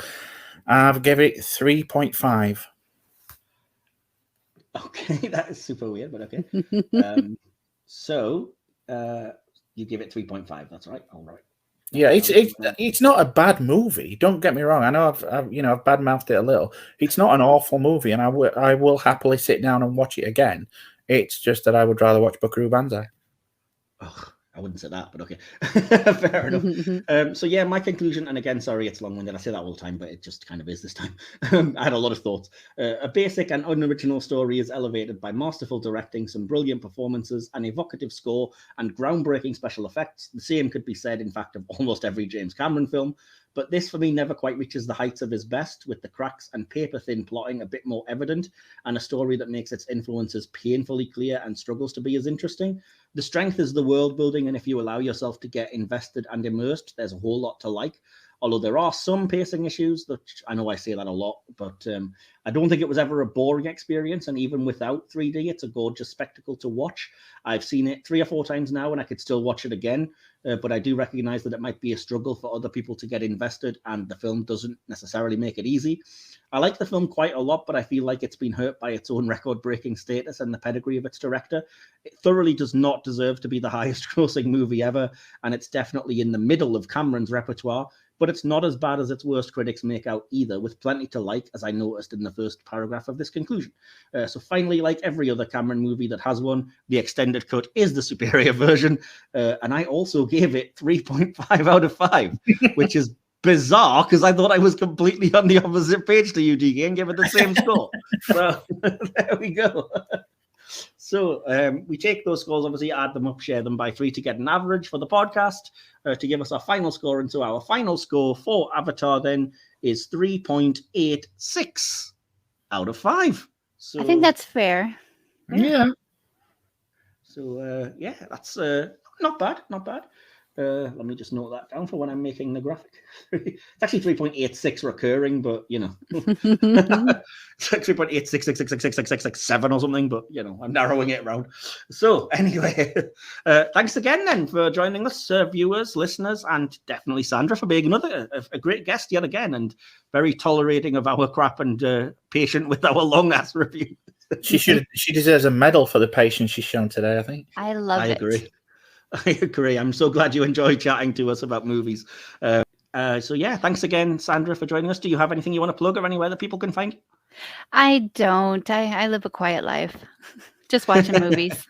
I've given it 3.5. Okay, that is super weird, but okay. So you give it 3.5. That's right. All right. Yeah, it's not a bad movie. Don't get me wrong. I know I've bad-mouthed it a little. It's not an awful movie, and I will happily sit down and watch it again. It's just that I would rather watch Buckaroo Banzai. Oh, I wouldn't say that, but okay. Fair enough. So yeah, my conclusion, and again, sorry, it's long-winded. I say that all the time, but it just kind of is this time. I had a lot of thoughts. A basic and unoriginal story is elevated by masterful directing, some brilliant performances, an evocative score, and groundbreaking special effects. The same could be said, in fact, of almost every James Cameron film. But this, for me, never quite reaches the heights of his best, with the cracks and paper-thin plotting a bit more evident, and a story that makes its influences painfully clear and struggles to be as interesting. The strength is the world building, and if you allow yourself to get invested and immersed, there's a whole lot to like. Although there are some pacing issues, that I know I say that a lot, but I don't think it was ever a boring experience. And even without 3D, it's a gorgeous spectacle to watch. I've seen it 3 or 4 times now, and I could still watch it again. But I do recognize that it might be a struggle for other people to get invested, and the film doesn't necessarily make it easy. I like the film quite a lot, but I feel like it's been hurt by its own record-breaking status and the pedigree of its director. It thoroughly does not deserve to be the highest-grossing movie ever, and it's definitely in the middle of Cameron's repertoire, but it's not as bad as its worst critics make out either, with plenty to like, as I noticed in the first paragraph of this conclusion. So finally, like every other Cameron movie that has one, the extended cut is the superior version, and I also gave it 3.5 out of 5, which is bizarre because I thought I was completely on the opposite page to you, DK, and gave it the same score. So there we go. So we take those scores, obviously, add them up, share them by 3 to get an average for the podcast to give us our final score. And so our final score for Avatar then is 3.86 out of 5. So I think that's fair. Yeah. So yeah, that's not bad, not bad. Let me just note that down for when I'm making the graphic. It's actually 3.86 recurring, but you know, it's like 3.86666667 or something. But you know, I'm narrowing it around. So anyway, thanks again then for joining us, viewers, listeners, and definitely Sandra for being a great guest yet again, and very tolerating of our crap and patient with our long ass review. She deserves a medal for the patience she's shown today, I think. I agree. I agree. I'm so glad you enjoyed chatting to us about movies. So yeah, thanks again, Sandra, for joining us. Do you have anything you want to plug or anywhere that people can find you? I don't. I live a quiet life. Just watching movies.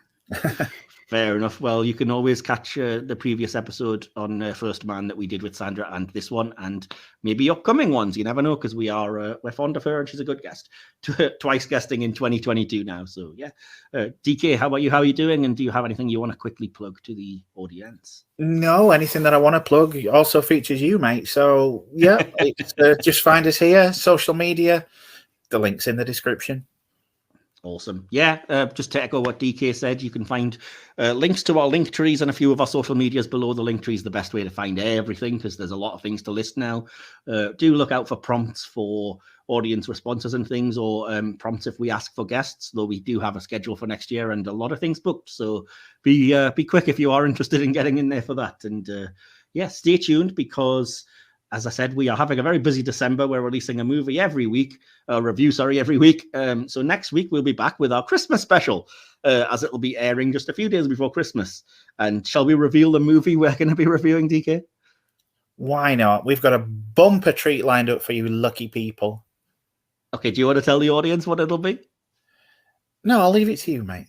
Fair enough. Well, you can always catch the previous episode on First Man that we did with Sandra, and this one, and maybe upcoming ones. You never know, because we're fond of her and she's a good guest. Twice guesting in 2022 now. So yeah, DK, how about you? How are you doing? And do you have anything you want to quickly plug to the audience? No, anything that I want to plug also features you, mate. So yeah, just find us here, social media. The link's in the description. Awesome. Yeah, just to echo what DK said, you can find links to our link trees and a few of our social medias below the link trees. The best way to find everything, because there's a lot of things to list now. Do look out for prompts for audience responses and things, or prompts if we ask for guests, though we do have a schedule for next year and a lot of things booked. So be quick if you are interested in getting in there for that. And yeah, stay tuned, because as I said, we are having a very busy December. We're releasing a movie every week, every week. So next week, we'll be back with our Christmas special, as it will be airing just a few days before Christmas. And shall we reveal the movie we're going to be reviewing, DK? Why not? We've got a bumper treat lined up for you lucky people. Okay, do you want to tell the audience what it'll be? No, I'll leave it to you, mate.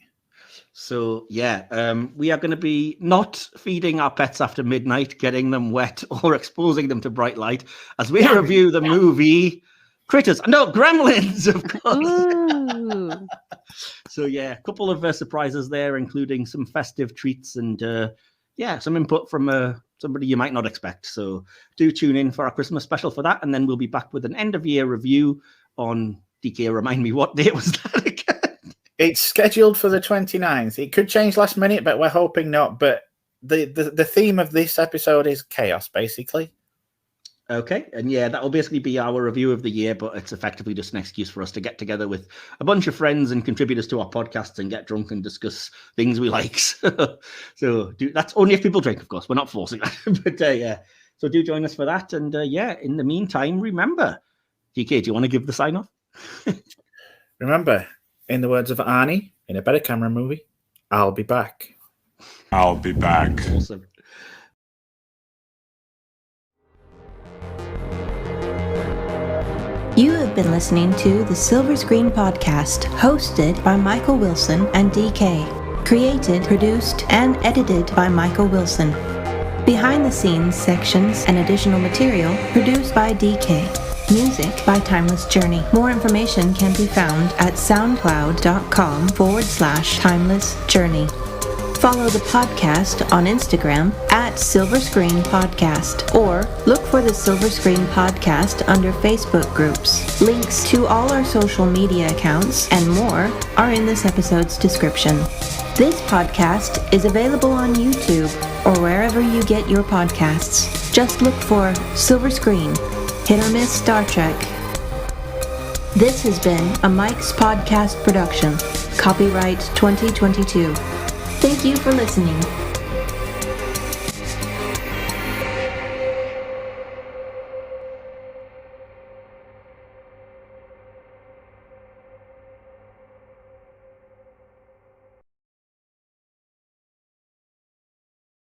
So, yeah, we are going to be not feeding our pets after midnight, getting them wet or exposing them to bright light as we review the movie Critters. No, Gremlins, of course. So, yeah, a couple of surprises there, including some festive treats and, yeah, some input from somebody you might not expect. So do tune in for our Christmas special for that. And then we'll be back with an end-of-year review on, DK, remind me, what date was that again? It's scheduled for the 29th. It could change last minute, but we're hoping not. But the theme of this episode is chaos, basically. Okay. And yeah, that will basically be our review of the year, but it's effectively just an excuse for us to get together with a bunch of friends and contributors to our podcasts and get drunk and discuss things we like. So that's only if people drink, of course. We're not forcing that. But yeah, so do join us for that. And yeah, in the meantime, remember, DK, do you want to give the sign off? Remember, in the words of Arnie, in a better Cameron movie, I'll be back. I'll be back. Awesome. been listening to the Silver Screen Podcast, hosted by Michael Wilson and DK. Created, produced, and edited by Michael Wilson. Behind the scenes sections and additional material produced by DK. Music by Timeless Journey. More information can be found at soundcloud.com/Timeless Journey. Follow the podcast on Instagram at Silver Screen Podcast, or look for the Silver Screen Podcast under Facebook groups. Links to all our social media accounts and more are in this episode's description. This podcast is available on YouTube or wherever you get your podcasts. Just look for Silver Screen, Hit or Miss Star Trek. This has been a Mike's Podcast production. Copyright 2022. Thank you for listening.